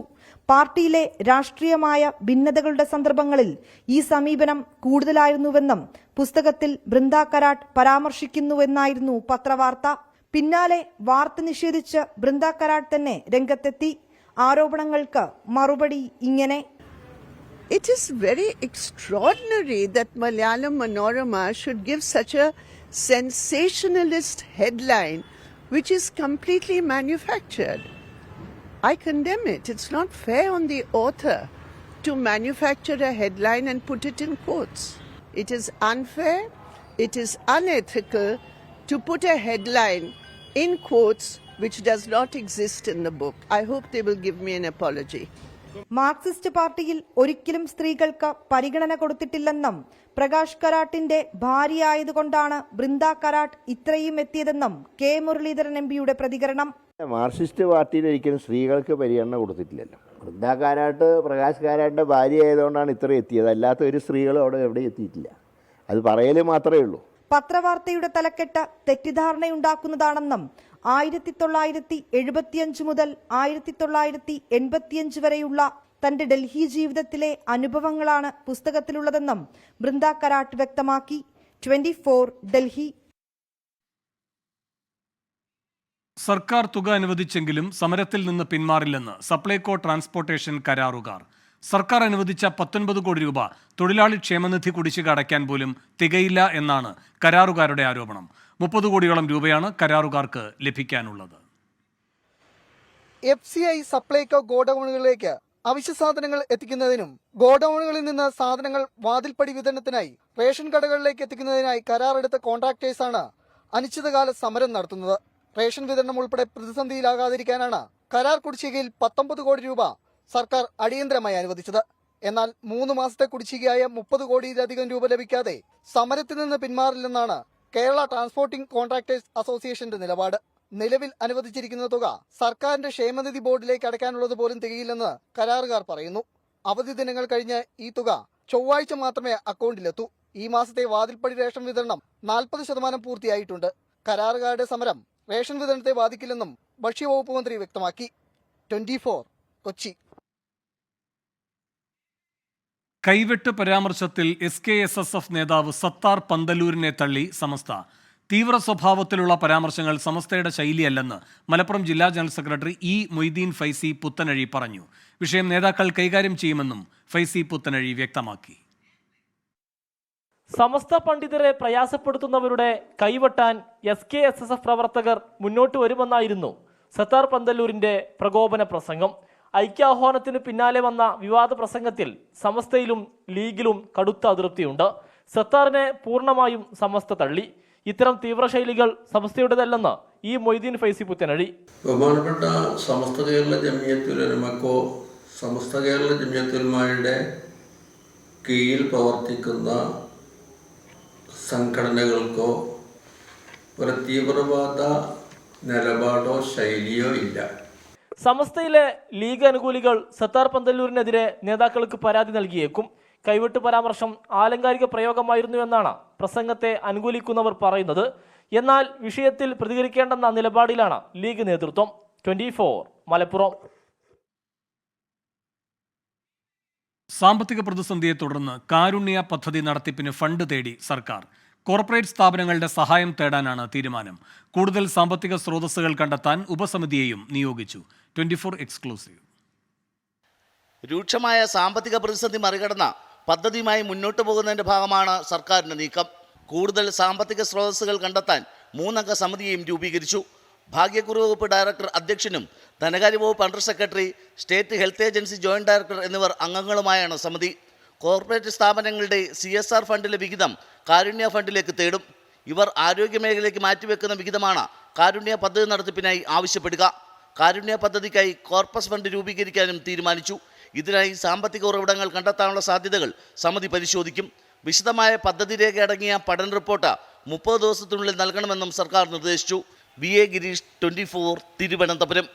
പാർട്ടിയിലെ രാഷ്ട്രീയമായ ഭിന്നതകളുടെ സന്ദർഭങ്ങളിൽ ഈ സമീപനം കൂടുതലായിരുന്നുവെന്നും പുസ്തകത്തിൽ ബൃന്ദ കാരാട്ട് പരാമർശിക്കുന്നുവെന്നായിരുന്നു പത്രവാർത്ത. പിന്നാലെ വാർത്ത നിഷേധിച്ച് ബൃന്ദ കാരാട്ട് തന്നെ രംഗത്തെത്തി. ആരോപണങ്ങൾക്ക് മറുപടി ഇങ്ങനെ: It is very extraordinary that Malayalam Manorama should give such a sensationalist headline which is completely manufactured. I condemn it. It's not fair on the author to manufacture a headline and put it in quotes. It is unfair, it is unethical to put a headline in quotes which does not exist in the book. I hope they will give me an apology. Marxist പാർട്ടിയിൽ ഒരിക്കലും സ്ത്രീകൾക്ക് പരിഗണന കൊടുത്തിട്ടില്ലെന്നും പ്രകാശ് കാരാട്ടിന്റെ ഭാര്യയായതുകൊണ്ടാണ് ബൃന്ദ കാരാട്ട് ഇത്രയും എത്തിയതെന്നും K Muraleedharan MPയുടെ പ്രതികരണം. Marxist പാർട്ടിയിൽ ഒരിക്കലും സ്ത്രീകൾക്ക് പരിഗണന കൊടുത്തിട്ടില്ലല്ലോ. ബൃന്ദ കാരാട്ട് പ്രകാശ് കാരാട്ടിന്റെ ഭാര്യ ആയതുകൊണ്ടാണ് ഇത്ര എത്തിയത്. അല്ലാത്ത ഒരു സ്ത്രീകളും അവിടെ എവിടെ എത്തിയിട്ടില്ല. അത് പറയൽ മാത്രമേ ഉള്ളൂ. പത്രവാർത്തയുടെ തലക്കെട്ട് തെറ്റിദ്ധാരണയുണ്ടാക്കുന്നതാണെന്നും 1975 മുതൽ 1985 വരെയുള്ള തന്റെ ഡൽഹി ജീവിതത്തിലെ അനുഭവങ്ങളാണ് പുസ്തകത്തിലുള്ളതെന്നും ബൃന്ദ കരാട്ട് വ്യക്തമാക്കി. 24 ഡൽഹി. സർക്കാർ തുക അനുവദിച്ചെങ്കിലും സമരത്തിൽ നിന്ന് പിന്മാറില്ലെന്ന് സപ്ലൈകോ ട്രാൻസ്പോർട്ടേഷൻ കരാറുകാർ. സർക്കാർ അനുവദിച്ച 19 കോടി രൂപ തൊഴിലാളി ക്ഷേമനിധി കുടിശ്ശിക അടയ്ക്കാൻ പോലും തികയില്ല എന്നാണ് കരാറുകാരുടെ ആരോപണം. 30 കോടിയോളം രൂപയാണ് കരാറുകാർക്ക് ലഭിക്കാനുള്ളത്. FCI സപ്ലൈകോ ഗോഡൌണുകളിലേക്ക് അവശ്യ സാധനങ്ങൾ എത്തിക്കുന്നതിനും ഗോഡൌണുകളിൽ നിന്ന് സാധനങ്ങൾ വാതിൽപ്പടി വിതരണത്തിനായി റേഷൻ കടകളിലേക്ക് എത്തിക്കുന്നതിനായി കരാറെടുത്ത കോൺട്രാക്ടേഴ്സാണ് അനിശ്ചിതകാല സമരം നടത്തുന്നത്. റേഷൻ വിതരണം ഉൾപ്പെടെ പ്രതിസന്ധിയിലാകാതിരിക്കാനാണ് കരാർ കുടിശ്ശികയിൽ 19 കോടി രൂപ സർക്കാർ അടിയന്തരമായി അനുവദിച്ചത്. എന്നാൽ 3 മാസത്തെ കുടിശ്ശികയായ 30 കോടിയിലധികം രൂപ ലഭിക്കാതെ സമരത്തിൽ നിന്ന് പിന്മാറില്ലെന്നാണ് കേരള ട്രാൻസ്പോർട്ടിംഗ് കോൺട്രാക്ടേഴ്സ് അസോസിയേഷന്റെ നിലപാട്. നിലവിൽ അനുവദിച്ചിരിക്കുന്ന തുക സർക്കാരിന്റെ ക്ഷേമനിധി ബോർഡിലേക്ക് അടയ്ക്കാനുള്ളത് പോലും തികയില്ലെന്ന് കരാറുകാർ പറയുന്നു. അവധി ദിനങ്ങൾ കഴിഞ്ഞ് ഈ തുക ചൊവ്വാഴ്ച മാത്രമേ അക്കൗണ്ടിലെത്തൂ. ഈ മാസത്തെ വാതിൽപ്പടി റേഷൻ വിതരണം 40% പൂർത്തിയായിട്ടുണ്ട്. കരാറുകാരുടെ സമരം റേഷൻ വിതരണത്തെ ബാധിക്കില്ലെന്നും ഭക്ഷ്യവകുപ്പ് മന്ത്രി വ്യക്തമാക്കി. 24 കൊച്ചി. കൈവെട്ട് പരാമർശത്തിൽ SKSSF നേതാവ് സത്താർ പന്തലൂരിനെ തള്ളി സമസ്ത. തീവ്ര സ്വഭാവത്തിലുള്ള പരാമർശങ്ങൾ സമസ്തയുടെ ശൈലിയല്ലെന്ന് മലപ്പുറം ജില്ലാ general secretary E Moideen Faizy Puthanazhi പറഞ്ഞു. വിഷയം നേതാക്കൾ കൈകാര്യം ചെയ്യുമെന്നും ഫൈസി പുത്തനഴി വ്യക്തമാക്കി. സമസ്ത പണ്ഡിതരെ പ്രയാസപ്പെടുത്തുന്നവരുടെ കൈവെട്ടാൻ SKSSF പ്രവർത്തകർ മുന്നോട്ട് വരുമെന്നായിരുന്നു സത്താർ പന്തല്ലൂരിന്റെ പ്രകോപന പ്രസംഗം. ഐക്യാഹ്വാനത്തിന് പിന്നാലെ വന്ന വിവാദ പ്രസംഗത്തിൽ സമസ്തയിലും ലീഗിലും കടുത്ത അതൃപ്തിയുണ്ട്. സത്താറിനെ പൂർണ്ണമായും സമസ്ത തള്ളി. ഇത്തരം തീവ്രശൈലികൾ സമസ്തയുടേതല്ലെന്ന് ഇ മൊയ്തീൻ ഫൈസി പുത്തനഴി. ബഹുമാനപ്പെട്ട സമസ്ത കേരള ജമിയത്തുലമക്കോ സമസ്ത കേരള ജമിയത്തുലമയുടെ കീഴിൽ പ്രവർത്തിക്കുന്ന സംഘടനകൾക്കോ ഒരു തീവ്രവാദ നിലപാടോ ശൈലിയോ ഇല്ല. സമസ്തയിലെ ലീഗ് അനുകൂലികൾ സത്താർ പന്തല്ലൂരിനെതിരെ നേതാക്കൾക്ക് പരാതി നൽകിയേക്കും. കൈവിട്ട് പരാമർശം ആലങ്കാരിക പ്രയോഗമായിരുന്നു എന്നാണ് പ്രസംഗത്തെ അനുകൂലിക്കുന്നവർ പറയുന്നത്. എന്നാൽ വിഷയത്തിൽ പ്രതികരിക്കേണ്ടെന്ന നിലപാടിലാണ് ലീഗ് നേതൃത്വം. 24 മലപ്പുറം. സാമ്പത്തിക പ്രതിസന്ധിയെ തുടർന്ന് കാരുണ്യ പദ്ധതി നടത്തിപ്പിന് ഫണ്ട് തേടി സർക്കാർ. കോർപ്പറേറ്റ് സ്ഥാപനങ്ങളുടെ സഹായം തേടാനാണ് തീരുമാനം. കൂടുതൽ സാമ്പത്തിക സ്രോതസ്സുകൾ കണ്ടെത്താൻ ഉപസമിതിയെയും നിയോഗിച്ചു. 24 എക്സ്ക്ലൂസീവ്. രൂക്ഷമായ സാമ്പത്തിക പ്രതിസന്ധി മറികടന്ന പദ്ധതിയുമായി മുന്നോട്ടു പോകുന്നതിന്റെ ഭാഗമാണ് സർക്കാരിന്റെ നീക്കം. കൂടുതൽ സാമ്പത്തിക സ്രോതസ്സുകൾ കണ്ടെത്താൻ 3 അംഗ സമിതിയെയും രൂപീകരിച്ചു. ഭാഗ്യക്കുറി വകുപ്പ് ഡയറക്ടർ അധ്യക്ഷനും ധനകാര്യ വകുപ്പ് under secretary, state health agency joint director എന്നിവർ അംഗങ്ങളുമായാണ് സമിതി. കോർപ്പറേറ്റ് സ്ഥാപനങ്ങളുടെ CSR ഫണ്ടിലെ വിഹിതം കാരുണ്യ ഫണ്ടിലേക്ക് തേടും. ഇവർ ആരോഗ്യ മേഖലയ്ക്ക് മാറ്റിവെക്കുന്ന വിഹിതമാണ് കാരുണ്യ പദ്ധതി നടത്തിപ്പിനായി ആവശ്യപ്പെടുക. കാരുണ്യ പദ്ധതിക്കായി കോർപ്പസ് ഫണ്ട് രൂപീകരിക്കാനും തീരുമാനിച്ചു. ഇതിനായി സാമ്പത്തിക ഉറവിടങ്ങൾ കണ്ടെത്താനുള്ള സാധ്യതകൾ സമിതി പരിശോധിക്കും. വിശദമായ പദ്ധതി രേഖ അടങ്ങിയ പഠന റിപ്പോർട്ട് 30 ദിവസത്തിനുള്ളിൽ നൽകണമെന്നും സർക്കാർ നിർദ്ദേശിച്ചു. BA ഗിരീഷ്, 24 തിരുവനന്തപുരം.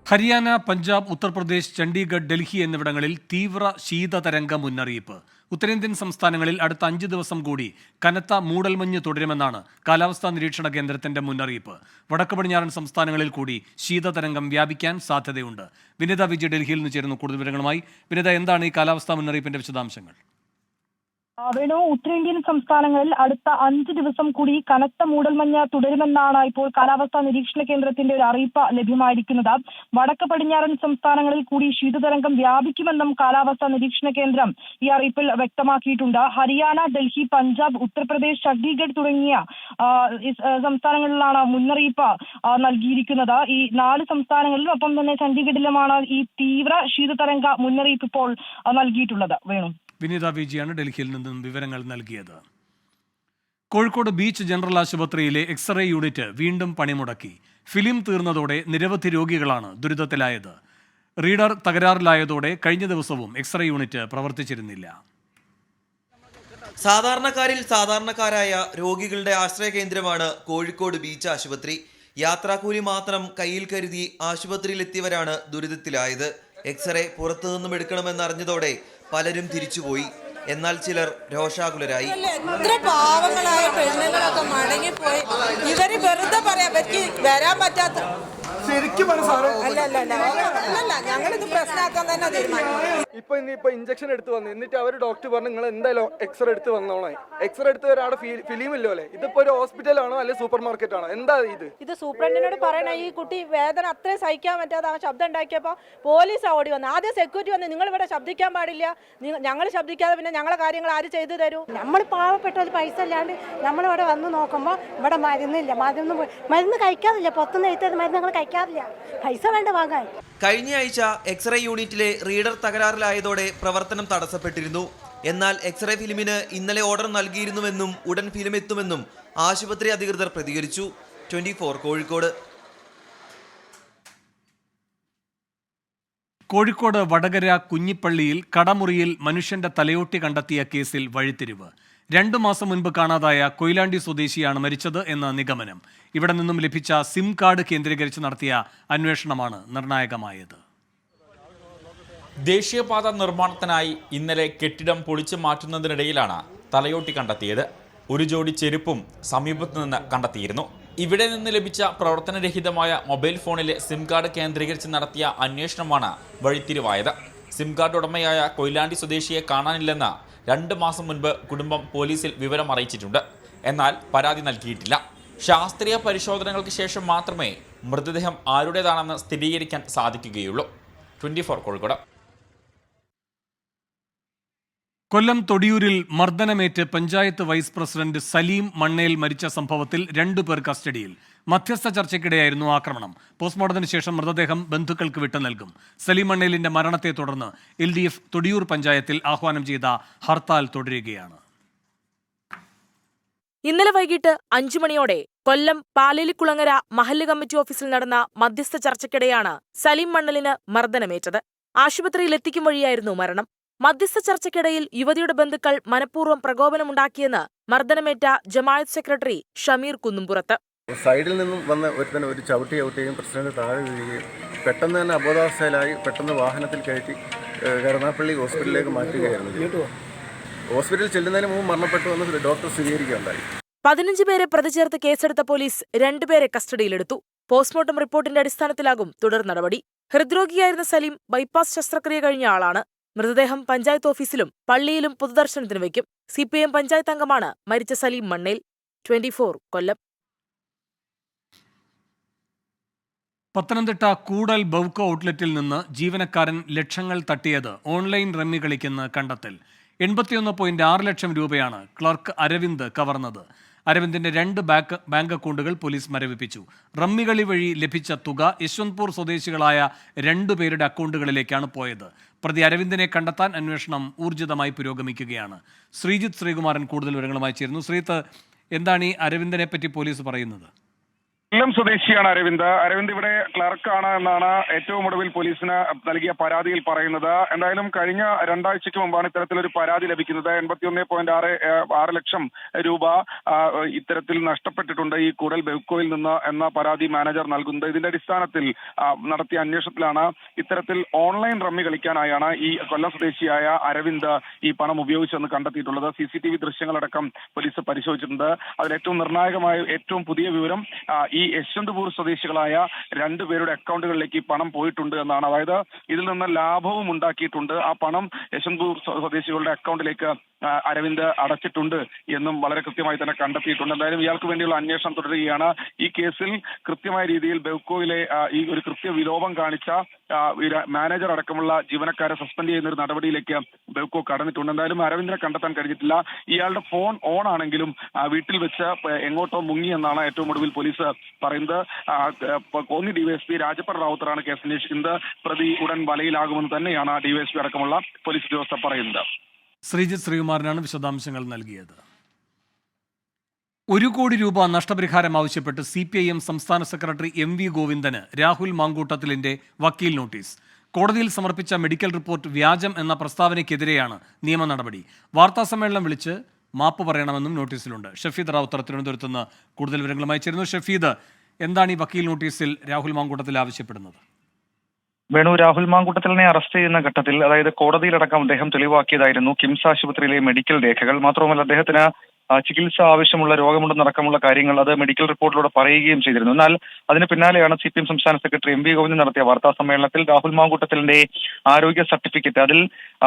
ഹരിയാന, പഞ്ചാബ്, ഉത്തർപ്രദേശ്, ചണ്ഡീഗഡ്, ഡൽഹി എന്നിവിടങ്ങളിൽ തീവ്ര ശീതതരംഗ മുന്നറിയിപ്പ്. ഉത്തരേന്ത്യൻ സംസ്ഥാനങ്ങളിൽ അടുത്ത 5 ദിവസം കൂടി കനത്ത മൂടൽമഞ്ഞ് തുടരുമെന്നാണ് കാലാവസ്ഥാ നിരീക്ഷണ കേന്ദ്രത്തിന്റെ മുന്നറിയിപ്പ്. വടക്ക് പടിഞ്ഞാറൻ സംസ്ഥാനങ്ങളിൽ കൂടി ശീതതരംഗം വ്യാപിക്കാൻ സാധ്യതയുണ്ട്. വിനിത വിജയ് ഡൽഹിയിൽ നിന്ന് ചേരുന്നു കൂടുതൽ വിവരങ്ങളുമായി. വിനിത, എന്താണ് ഈ കാലാവസ്ഥാ മുന്നറിയിപ്പിന്റെ വിശദാംശങ്ങൾ? വേണു, ഉത്തരേന്ത്യൻ സംസ്ഥാനങ്ങളിൽ അടുത്ത 5 ദിവസം കൂടി കനത്ത മൂടൽമഞ്ഞ് തുടരുമെന്നാണ് ഇപ്പോൾ കാലാവസ്ഥാ നിരീക്ഷണ കേന്ദ്രത്തിന്റെ ഒരു അറിയിപ്പ് ലഭ്യമായിരിക്കുന്നത്. വടക്ക് പടിഞ്ഞാറൻ സംസ്ഥാനങ്ങളിൽ കൂടി ശീതതരംഗം വ്യാപിക്കുമെന്നും കാലാവസ്ഥാ നിരീക്ഷണ കേന്ദ്രം ഈ അറിയിപ്പിൽ വ്യക്തമാക്കിയിട്ടുണ്ട്. ഹരിയാന, ഡൽഹി, പഞ്ചാബ്, ഉത്തർപ്രദേശ്, ചണ്ഡീഗഡ് തുടങ്ങിയ സംസ്ഥാനങ്ങളിലാണ് മുന്നറിയിപ്പ് നൽകിയിരിക്കുന്നത്. ഈ 4 സംസ്ഥാനങ്ങളിലും ഒപ്പം തന്നെ ചണ്ഡീഗഡിലുമാണ് ഈ തീവ്ര ശീതതരംഗ മുന്നറിയിപ്പ് ഇപ്പോൾ നൽകിയിട്ടുള്ളത്. വേണു, വിനീത വിജിയാണ് ഡൽഹിയിൽ നിന്നും വിവരങ്ങൾ നൽകിയത്. കോഴിക്കോട് ബീച്ച് ജനറൽ ആശുപത്രിയിലെ എക്സ്റേ യൂണിറ്റ് വീണ്ടും പണിമുടക്കി. ഫിലിം തീർന്നതോടെ നിരവധി രോഗികളാണ് ദുരിതത്തിലായത്. റീഡർ തകരാറിലായതോടെ കഴിഞ്ഞ ദിവസവും എക്സ്റേ യൂണിറ്റ് പ്രവർത്തിച്ചിരുന്നില്ല. സാധാരണക്കാരിൽ സാധാരണക്കാരായ രോഗികളുടെ ആശ്രയ കേന്ദ്രമാണ് കോഴിക്കോട് ബീച്ച് ആശുപത്രി. യാത്രാക്കൂലി മാത്രം കയ്യിൽ കരുതി ആശുപത്രിയിലെത്തിയവരാണ് ദുരിതത്തിലായത്. എക്സ്റേ പുറത്തുനിന്നും എടുക്കണമെന്നറിഞ്ഞതോടെ പലരും തിരിച്ചുപോയി. എന്നാൽ ചിലർ രോഷാകുലരായി. എത്ര പാവങ്ങളായ പെണ്ണുങ്ങളൊക്കെ മടങ്ങിപ്പോയി. ഇവര് വെറുതെ പറയാം, അവർക്ക് വരാൻ പറ്റാത്ത ശരിക്കും അല്ല, ഞങ്ങളിത് പ്രശ്നമാക്കാൻ തന്നെ തീരുമാനം. ഇപ്പൊ ഇഞ്ചക്ഷൻ എടുത്ത് വന്നു, എന്നിട്ട് അവർ ഡോക്ടർ പറഞ്ഞു നിങ്ങൾ എന്തായാലും എക്സ്റേ എടുത്ത് വന്നോളെ. എക്സ്റേ എടുത്ത് ഒരാടെ ഫിലിം ഇല്ലോ അല്ലേ? ഇതിപ്പോ ഒരു ഹോസ്പിറ്റലാണോ അല്ലെ സൂപ്പർ മാർക്കറ്റ് ആണോ? എന്താ ഇത് സൂപ്രണ്ടിനോട് പറയണ. ഈ കുട്ടി വേദന അത്രയും സഹിക്കാൻ പറ്റാതെ അവൻ ശബ്ദം ഉണ്ടാക്കിയപ്പോൾ പോലീസ് ഓടി വന്നു. ആദ്യം സെക്യൂരിറ്റി വന്ന് നിങ്ങൾ ഇവിടെ ശബ്ദിക്കാൻ പാടില്ല, ഞങ്ങൾ ശബ്ദിക്കാതെ പിന്നെ ഞങ്ങളെ കാര്യങ്ങൾ ആര് ചെയ്തു തരൂ? നമ്മൾ പാവപ്പെട്ടവർ പൈസ ഇല്ലാണ്ട് നമ്മളിവിടെ വന്ന് നോക്കുമ്പോൾ ഇവിടെ മരുന്നില്ല, മരുന്ന് കഴിക്കാറില്ല, പുറത്തുനിന്ന് എഴുത്തത് മരുന്ന് ഞങ്ങൾ കഴിക്കാറില്ല, പൈസ വേണ്ട വാങ്ങാൻ. കഴിഞ്ഞ ആഴ്ച എക്സ്റേ യൂണിറ്റിലെ റീഡർ തകരാറിലായതോടെ പ്രവർത്തനം തടസ്സപ്പെട്ടിരുന്നു. എന്നാൽ എക്സ്റേ ഫിലിമിന് ഇന്നലെ ഓർഡർ നൽകിയിരുന്നുവെന്നും ഉടൻ ഫിലിം എത്തുമെന്നും ആശുപത്രി അധികൃതർ പ്രതികരിച്ചു. 24 കോഴിക്കോട്. കോഴിക്കോട് വടകര കുഞ്ഞിപ്പള്ളിയിൽ കടമുറിയിൽ മനുഷ്യന്റെ തലയോട്ടി കണ്ടെത്തിയ കേസിൽ വഴിത്തിരിവ്. 2 മാസം മുൻപ് കാണാതായ കൊയിലാണ്ടി സ്വദേശിയാണ് മരിച്ചത് എന്ന നിഗമനം. ഇവിടെ നിന്നും ലഭിച്ച സിം കാർഡ് കേന്ദ്രീകരിച്ച് നടത്തിയ അന്വേഷണമാണ് നിർണായകമായത്. ദേശീയപാത നിർമ്മാണത്തിനായി ഇന്നലെ കെട്ടിടം പൊളിച്ചു മാറ്റുന്നതിനിടയിലാണ് തലയോട്ടി കണ്ടെത്തിയത്. ഒരു ജോഡി ചെരുപ്പും സമീപത്തു നിന്ന് കണ്ടെത്തിയിരുന്നു. ഇവിടെ നിന്ന് ലഭിച്ച പ്രവർത്തനരഹിതമായ മൊബൈൽ ഫോണിലെ സിം കാർഡ് കേന്ദ്രീകരിച്ച് നടത്തിയ അന്വേഷണമാണ് വഴിത്തിരിവായത്. സിം കാർഡ് ഉടമയായ കൊയിലാണ്ടി സ്വദേശിയെ കാണാനില്ലെന്ന് 2 മാസം മുൻപ് കുടുംബം പോലീസിൽ വിവരം അറിയിച്ചിട്ടുണ്ട്. എന്നാൽ പരാതി നൽകിയിട്ടില്ല. ശാസ്ത്രീയ പരിശോധനകൾക്ക് ശേഷം മാത്രമേ മൃതദേഹം ആരുടേതാണെന്ന് സ്ഥിരീകരിക്കാൻ സാധിക്കുകയുള്ളൂ. 24 കോഴിക്കോട്. കൊല്ലം തൊടിയൂരിൽ മർദ്ദനമേറ്റ് പഞ്ചായത്ത് വൈസ് പ്രസിഡന്റ് സലീം മണ്ണേൽ മരിച്ച സംഭവത്തിൽ 2 പേർ കസ്റ്റഡിയിൽ. മധ്യസ്ഥ ചർച്ചയ്ക്കിടെയായിരുന്നു ആക്രമണം. പോസ്റ്റ്മോർട്ടത്തിന് ശേഷം മൃതദേഹം ബന്ധുക്കൾക്ക് വിട്ടു നൽകും. സലീം മണ്ണേലിന്റെ മരണത്തെ തുടർന്ന് LDF തൊടിയൂർ പഞ്ചായത്തിൽ ആഹ്വാനം ചെയ്ത ഹർത്താൽ തുടരുകയാണ്. ഇന്നലെ വൈകിട്ട് 5 മണിയോടെ കൊല്ലം പാലേലിക്കുളങ്ങര മഹല്ല് കമ്മിറ്റി ഓഫീസിൽ നടന്ന മധ്യസ്ഥ ചർച്ചയ്ക്കിടെയാണ് സലീം മണ്ണലിന് മർദ്ദനമേറ്റത്. ആശുപത്രിയിൽ എത്തിക്കും വഴിയായിരുന്നു മരണം. മധ്യസ്ഥ ചർച്ചയ്ക്കിടയിൽ യുവതിയുടെ ബന്ധുക്കൾ മനഃപൂർവ്വം പ്രകോപനമുണ്ടാക്കിയെന്ന് മർദ്ദനമേറ്റ ജമാഅത്ത് സെക്രട്ടറി ഷമീർ കുന്നുംപുറത്ത്. സൈഡിൽ നിന്നും വന്ന ഒരു ചവിട്ടുകയും പ്രസിഡന്റ് താഴെ വീഴുകയും പെട്ടെന്ന് തന്നെ അബോധാവസ്ഥയിലായി പെട്ടെന്ന് വാഹനത്തിൽ കയറ്റി കരുനാഗപ്പള്ളി ഹോസ്പിറ്റലിലേക്ക് മാറ്റുകയായിരുന്നു. ഹോസ്പിറ്റലിൽ ചെല്ലുന്നതിന് മുമ്പ് മരണപ്പെട്ടു എന്ന് ഡോക്ടർ സ്ഥിരീകരിക്കുകയുണ്ടായി. 15 പേരെ പ്രതി ചേർത്ത് കേസെടുത്ത പോലീസ് 2 പേരെ കസ്റ്റഡിയിലെടുത്തു. പോസ്റ്റ്മോർട്ടം റിപ്പോർട്ടിന്റെ അടിസ്ഥാനത്തിലാകും തുടർ നടപടി. ഹൃദ്രോഗിയായിരുന്ന സലീം ബൈപ്പാസ് ശസ്ത്രക്രിയ കഴിഞ്ഞ ആളാണ്. മൃതദേഹം പഞ്ചായത്ത് ഓഫീസിലും പള്ളിയിലും പൊതുദർശനത്തിന് വയ്ക്കും. CPIM പഞ്ചായത്ത് അംഗമാണ് മരിച്ച സലീം മണ്ണേൽ. 24 കൊല്ലം. പത്തനംതിട്ട കൂടൽ ബൗക്കോ ഔട്ട്ലെറ്റിൽ നിന്ന് ജീവനക്കാരൻ ലക്ഷങ്ങൾ തട്ടിയത് ഓൺലൈൻ റമ്മി കളിക്കെന്ന് കണ്ടെത്തൽ. 81.6 ലക്ഷം രൂപയാണ് ക്ലർക്ക് അരവിന്ദ് കവർന്നത്. അരവിന്ദിന്റെ 2 ബാങ്ക് അക്കൗണ്ടുകൾ പോലീസ് മരവിപ്പിച്ചു. റമ്മികളി വഴി ലഭിച്ച തുക യശ്വന്ത്പൂർ സ്വദേശികളായ 2 പേരുടെ അക്കൗണ്ടുകളിലേക്കാണ് പോയത്. പ്രതി അരവിന്ദിനെ കണ്ടെത്താൻ അന്വേഷണം ഊർജിതമായി പുരോഗമിക്കുകയാണ്. ശ്രീജിത്ത് ശ്രീകുമാരൻ കൂടുതൽ വിവരങ്ങളുമായി ചേരുന്നു. ശ്രീജിത്ത്, എന്താണ് ഈ അരവിന്ദനെ പറ്റി പോലീസ് പറയുന്നത്? കൊല്ലം സ്വദേശിയാണ് അരവിന്ദ്. അരവിന്ദ് ഇവിടെ ക്ലർക്കാണ് എന്നാണ് ഏറ്റവും ഒടുവിൽ പോലീസിന് നൽകിയ പരാതിയിൽ പറയുന്നത്. എന്തായാലും കഴിഞ്ഞ 2 ആഴ്ചയ്ക്ക് മുമ്പാണ് ഇത്തരത്തിലൊരു പരാതി ലഭിക്കുന്നത്. 81.6 ലക്ഷം രൂപ ഇത്തരത്തിൽ നഷ്ടപ്പെട്ടിട്ടുണ്ട് ഈ കൂടൽ ബെവ്കോയിൽ നിന്ന് എന്ന പരാതി മാനേജർ നൽകുന്നത്. ഇതിന്റെ അടിസ്ഥാനത്തിൽ നടത്തിയ അന്വേഷണത്തിലാണ് ഇത്തരത്തിൽ ഓൺലൈൻ റമ്മി കളിക്കാനായാണ് ഈ കൊല്ലം സ്വദേശിയായ അരവിന്ദ് ഈ പണം ഉപയോഗിച്ചെന്ന് കണ്ടെത്തിയിട്ടുള്ളത്. CCTV ദൃശ്യങ്ങളടക്കം പോലീസ് പരിശോധിച്ചിട്ടുണ്ട്. അതിൽ ഏറ്റവും നിർണായകമായ ഏറ്റവും പുതിയ വിവരം ഈ യശ്വന്ത്പൂർ സ്വദേശികളായ 2 പേരുടെ അക്കൗണ്ടുകളിലേക്ക് പണം പോയിട്ടുണ്ട് എന്നാണ്. അതായത് ഇതിൽ നിന്ന് ലാഭവും ഉണ്ടാക്കിയിട്ടുണ്ട്. ആ പണം യശ്വന്ത്പൂർ സ്വദേശികളുടെ അക്കൗണ്ടിലേക്ക് അരവിന്ദ് അടച്ചിട്ടുണ്ട് എന്നും വളരെ കൃത്യമായി തന്നെ കണ്ടെത്തിയിട്ടുണ്ട്. എന്തായാലും ഇയാൾക്ക് വേണ്ടിയുള്ള അന്വേഷണം തുടരുകയാണ്. ഈ കേസിൽ കൃത്യമായ രീതിയിൽ ബെവ്കോയിലെ ഈ ഒരു കൃത്യവിലോപം കാണിച്ച മാനേജർ അടക്കമുള്ള ജീവനക്കാരെ സസ്പെൻഡ് ചെയ്യുന്ന ഒരു നടപടിയിലേക്ക് ബെവ്കോ കടന്നിട്ടുണ്ട്. എന്തായാലും അരവിന്ദിനെ കണ്ടെത്താൻ കഴിഞ്ഞിട്ടില്ല. ഇയാളുടെ ഫോൺ ഓൺ ആണെങ്കിലും വീട്ടിൽ വെച്ച് എങ്ങോട്ടോ മുങ്ങി എന്നാണ് ഏറ്റവും ഒടുവിൽ പോലീസ് പറയുന്നത്. കോന്നി ഡിവൈഎസ്പി രാജപ്പർ റാവുത്തറാണ് കേസ് അന്വേഷിക്കുന്നത്. പ്രതി ഉടൻ വലയിലാകുമെന്ന് തന്നെയാണ് ഡിവൈഎസ്പി അടക്കമുള്ള പോലീസ് ഉദ്യോഗസ്ഥർ പറയുന്നത്. ശ്രീജിത്ത് ശ്രീകുമാരനാണ് വിശദാംശങ്ങൾ നൽകിയത്. 1 കോടി രൂപ നഷ്ടപരിഹാരം ആവശ്യപ്പെട്ട് CPIM സംസ്ഥാന സെക്രട്ടറി MV ഗോവിന്ദന് രാഹുൽ മാങ്കൂട്ടത്തിലിന്റെ വക്കീൽ നോട്ടീസ്. കോടതിയിൽ സമർപ്പിച്ച മെഡിക്കൽ റിപ്പോർട്ട് വ്യാജം എന്ന പ്രസ്താവനയ്ക്കെതിരെയാണ് നിയമ നടപടി. വാർത്താസമ്മേളനം വിളിച്ച് മാപ്പ് പറയണമെന്നും നോട്ടീസിലുണ്ട്. ഷഫീദ് റാവുത്തർ തിരുവനന്തപുരത്ത് നിന്ന് കൂടുതൽ വിവരങ്ങളുമായി ചേരുന്നു. ഷഫീദ്, എന്താണ് ഈ വക്കീൽ നോട്ടീസിൽ രാഹുൽ മാങ്കൂട്ടത്തിൽ ആവശ്യപ്പെടുന്നത്? വേണു, രാഹുൽ മാങ്കൂട്ടത്തിലിനെ അറസ്റ്റ് ചെയ്യുന്ന ഘട്ടത്തിൽ, അതായത് കോടതിയിലടക്കം അദ്ദേഹം തെളിവാക്കിയതായിരുന്നു കിംസ് ആശുപത്രിയിലെ മെഡിക്കൽ രേഖകൾ. മാത്രമല്ല അദ്ദേഹത്തിന് ചികിത്സ ആവശ്യമുള്ള രോഗമുണ്ടെന്നടക്കമുള്ള കാര്യങ്ങൾ അത് മെഡിക്കൽ റിപ്പോർട്ടിലൂടെ പറയുകയും ചെയ്തിരുന്നു. എന്നാൽ അതിന് പിന്നാലെയാണ് CPM സംസ്ഥാന സെക്രട്ടറി MV ഗോവിന്ദൻ നടത്തിയ വാർത്താ സമ്മേളനത്തിൽ രാഹുൽ മാങ്കൂട്ടത്തിലിന്റെ ആരോഗ്യ സർട്ടിഫിക്കറ്റ്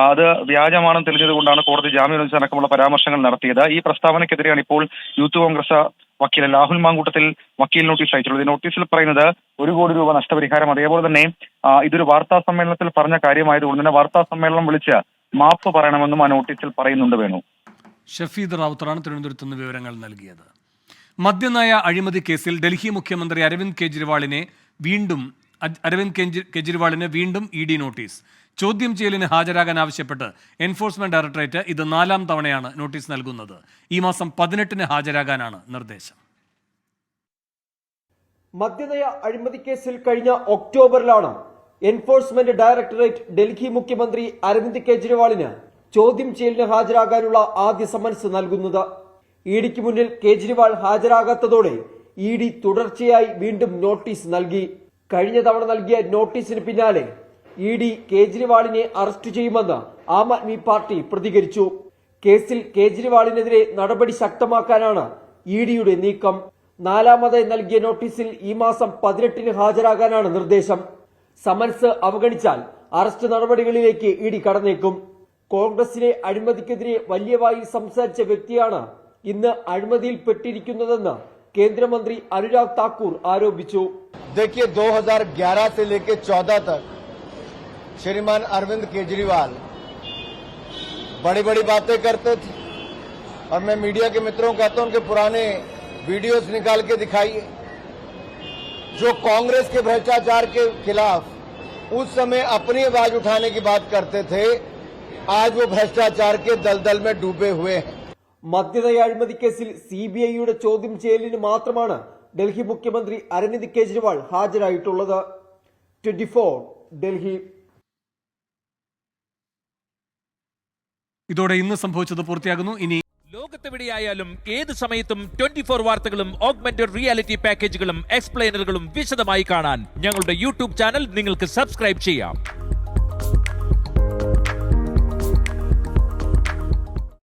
അത് വ്യാജമാണെന്ന് തെളിഞ്ഞതുകൊണ്ടാണ് കോടതി ജാമ്യാനുവദിച്ചടക്കമുള്ള പരാമർശങ്ങൾ നടത്തിയത്. ഈ പ്രസ്താവനയ്ക്കെതിരെയാണ് ഇപ്പോൾ യൂത്ത് കോൺഗ്രസ് വക്കീൽ രാഹുൽ മാങ്കൂട്ടത്തിൽ വക്കീൽ നോട്ടീസ് അയച്ചിട്ടുള്ളത്. നോട്ടീസിൽ പറയുന്നത് 1 കോടി രൂപ നഷ്ടപരിഹാരം, അതേപോലെ തന്നെ ഇതൊരു വാർത്താ സമ്മേളനത്തിൽ പറഞ്ഞ കാര്യമായതുകൊണ്ട് തന്നെ വാർത്താ സമ്മേളനം വിളിച്ച് മാപ്പ് പറയണമെന്നും ആ നോട്ടീസിൽ പറയുന്നുണ്ട്. വേണു, ഷഫീദ് റാവുത്തറാണ് തിരുവനന്തപുരത്ത് നിന്ന് വിവരങ്ങൾ നൽകിയത്. മദ്യനയ അഴിമതി കേസിൽ ഡൽഹി മുഖ്യമന്ത്രി അരവിന്ദ് കെജ്രിവാളിന് വീണ്ടും ED നോട്ടീസ്. ചോദ്യം ചെയ്യലിന് ഹാജരാകാൻ ആവശ്യപ്പെട്ട് എൻഫോഴ്സ്മെന്റ് ഡയറക്ടറേറ്റ് ഇത് 4ാം തവണയാണ് നോട്ടീസ് നൽകുന്നത്. ഈ മാസം 18-ന് ഹാജരാകാനാണ് നിർദ്ദേശം. മദ്യനയ അഴിമതി കേസിൽ കഴിഞ്ഞ ഒക്ടോബറിലാണ് എൻഫോഴ്സ്മെന്റ് ഡയറക്ടറേറ്റ് ഡൽഹി മുഖ്യമന്ത്രി അരവിന്ദ് കെജ്രിവാളിന് ചോദ്യം ചെയ്യലിന് ഹാജരാകാനുള്ള ആദ്യ സമൻസ് നൽകുന്നത്. EDക്ക് മുന്നിൽ കേജ്രിവാൾ ഹാജരാകാത്തതോടെ ED തുടർച്ചയായി വീണ്ടും നോട്ടീസ് നൽകി. കഴിഞ്ഞ തവണ നൽകിയ നോട്ടീസിന് പിന്നാലെ ED കേജ്രിവാളിനെ അറസ്റ്റ് ചെയ്യുമെന്ന് ആം ആദ്മി പാർട്ടി പ്രതികരിച്ചു. കേസിൽ കേജ്രിവാളിനെതിരെ നടപടി ശക്തമാക്കാനാണ് EDയുടെ നീക്കം. 4ാമതായി നൽകിയ നോട്ടീസിൽ ഈ മാസം 18-ന് ഹാജരാകാനാണ് നിർദ്ദേശം. സമൻസ് അവഗണിച്ചാൽ അറസ്റ്റ് നടപടികളിലേക്ക് ED കടന്നേക്കും. കോൺഗ്രസിലെ അഴിമതിക്കെതിരെ വലിയ വായിൽ സംസാരിച്ച വ്യക്തിയാണ് ഇന്ന് അഴിമതിയിൽ പെട്ടിരിക്കുന്നതെന്ന് കേന്ദ്രമന്ത്രി അനുരാഗ് താക്കൂർ ആരോപിച്ചു. 2011 से लेकर 14 तक श्रीमान अरविंद केजरीवाल बड़ी बड़ी बातें करते थे और मैं मीडिया के मित्रों को कहता हूं उनके पुराने वीडियोस निकाल के दिखाइए जो कांग्रेस के भ्रष्टाचार के खिलाफ उस समय अपनी आवाज उठाने की बात करते थे, आज वो भ्रष्टाचार के दलदल में डूबे हुए हैं. മദ്യനയ അഴിമതി കേസിൽ CBIയുടെ ചോദ്യം ചെയ്യലിന് മാത്രമാണ് ഡൽഹി മുഖ്യമന്ത്രി അരവിന്ദ് കെജ്രിവാൾ ഹാജരായിട്ടുള്ളത്. 24 ഡൽഹി. ഇതോടെ ഇന്ന് സംഭവിച്ചത് പൂർത്തിയാകുന്നു. ഇനി ലോകത്തെവിടെയായാലും ഏത് സമയത്തും 24 വാർത്തകളും ഓഗ്മെന്റഡ് റിയാലിറ്റി പാക്കേജുകളും എക്സ്പ്ലെയിനറുകളും വിശദമായി കാണാൻ ഞങ്ങളുടെ YouTube ചാനൽ നിങ്ങൾക്ക് സബ്സ്ക്രൈബ് ചെയ്യാം.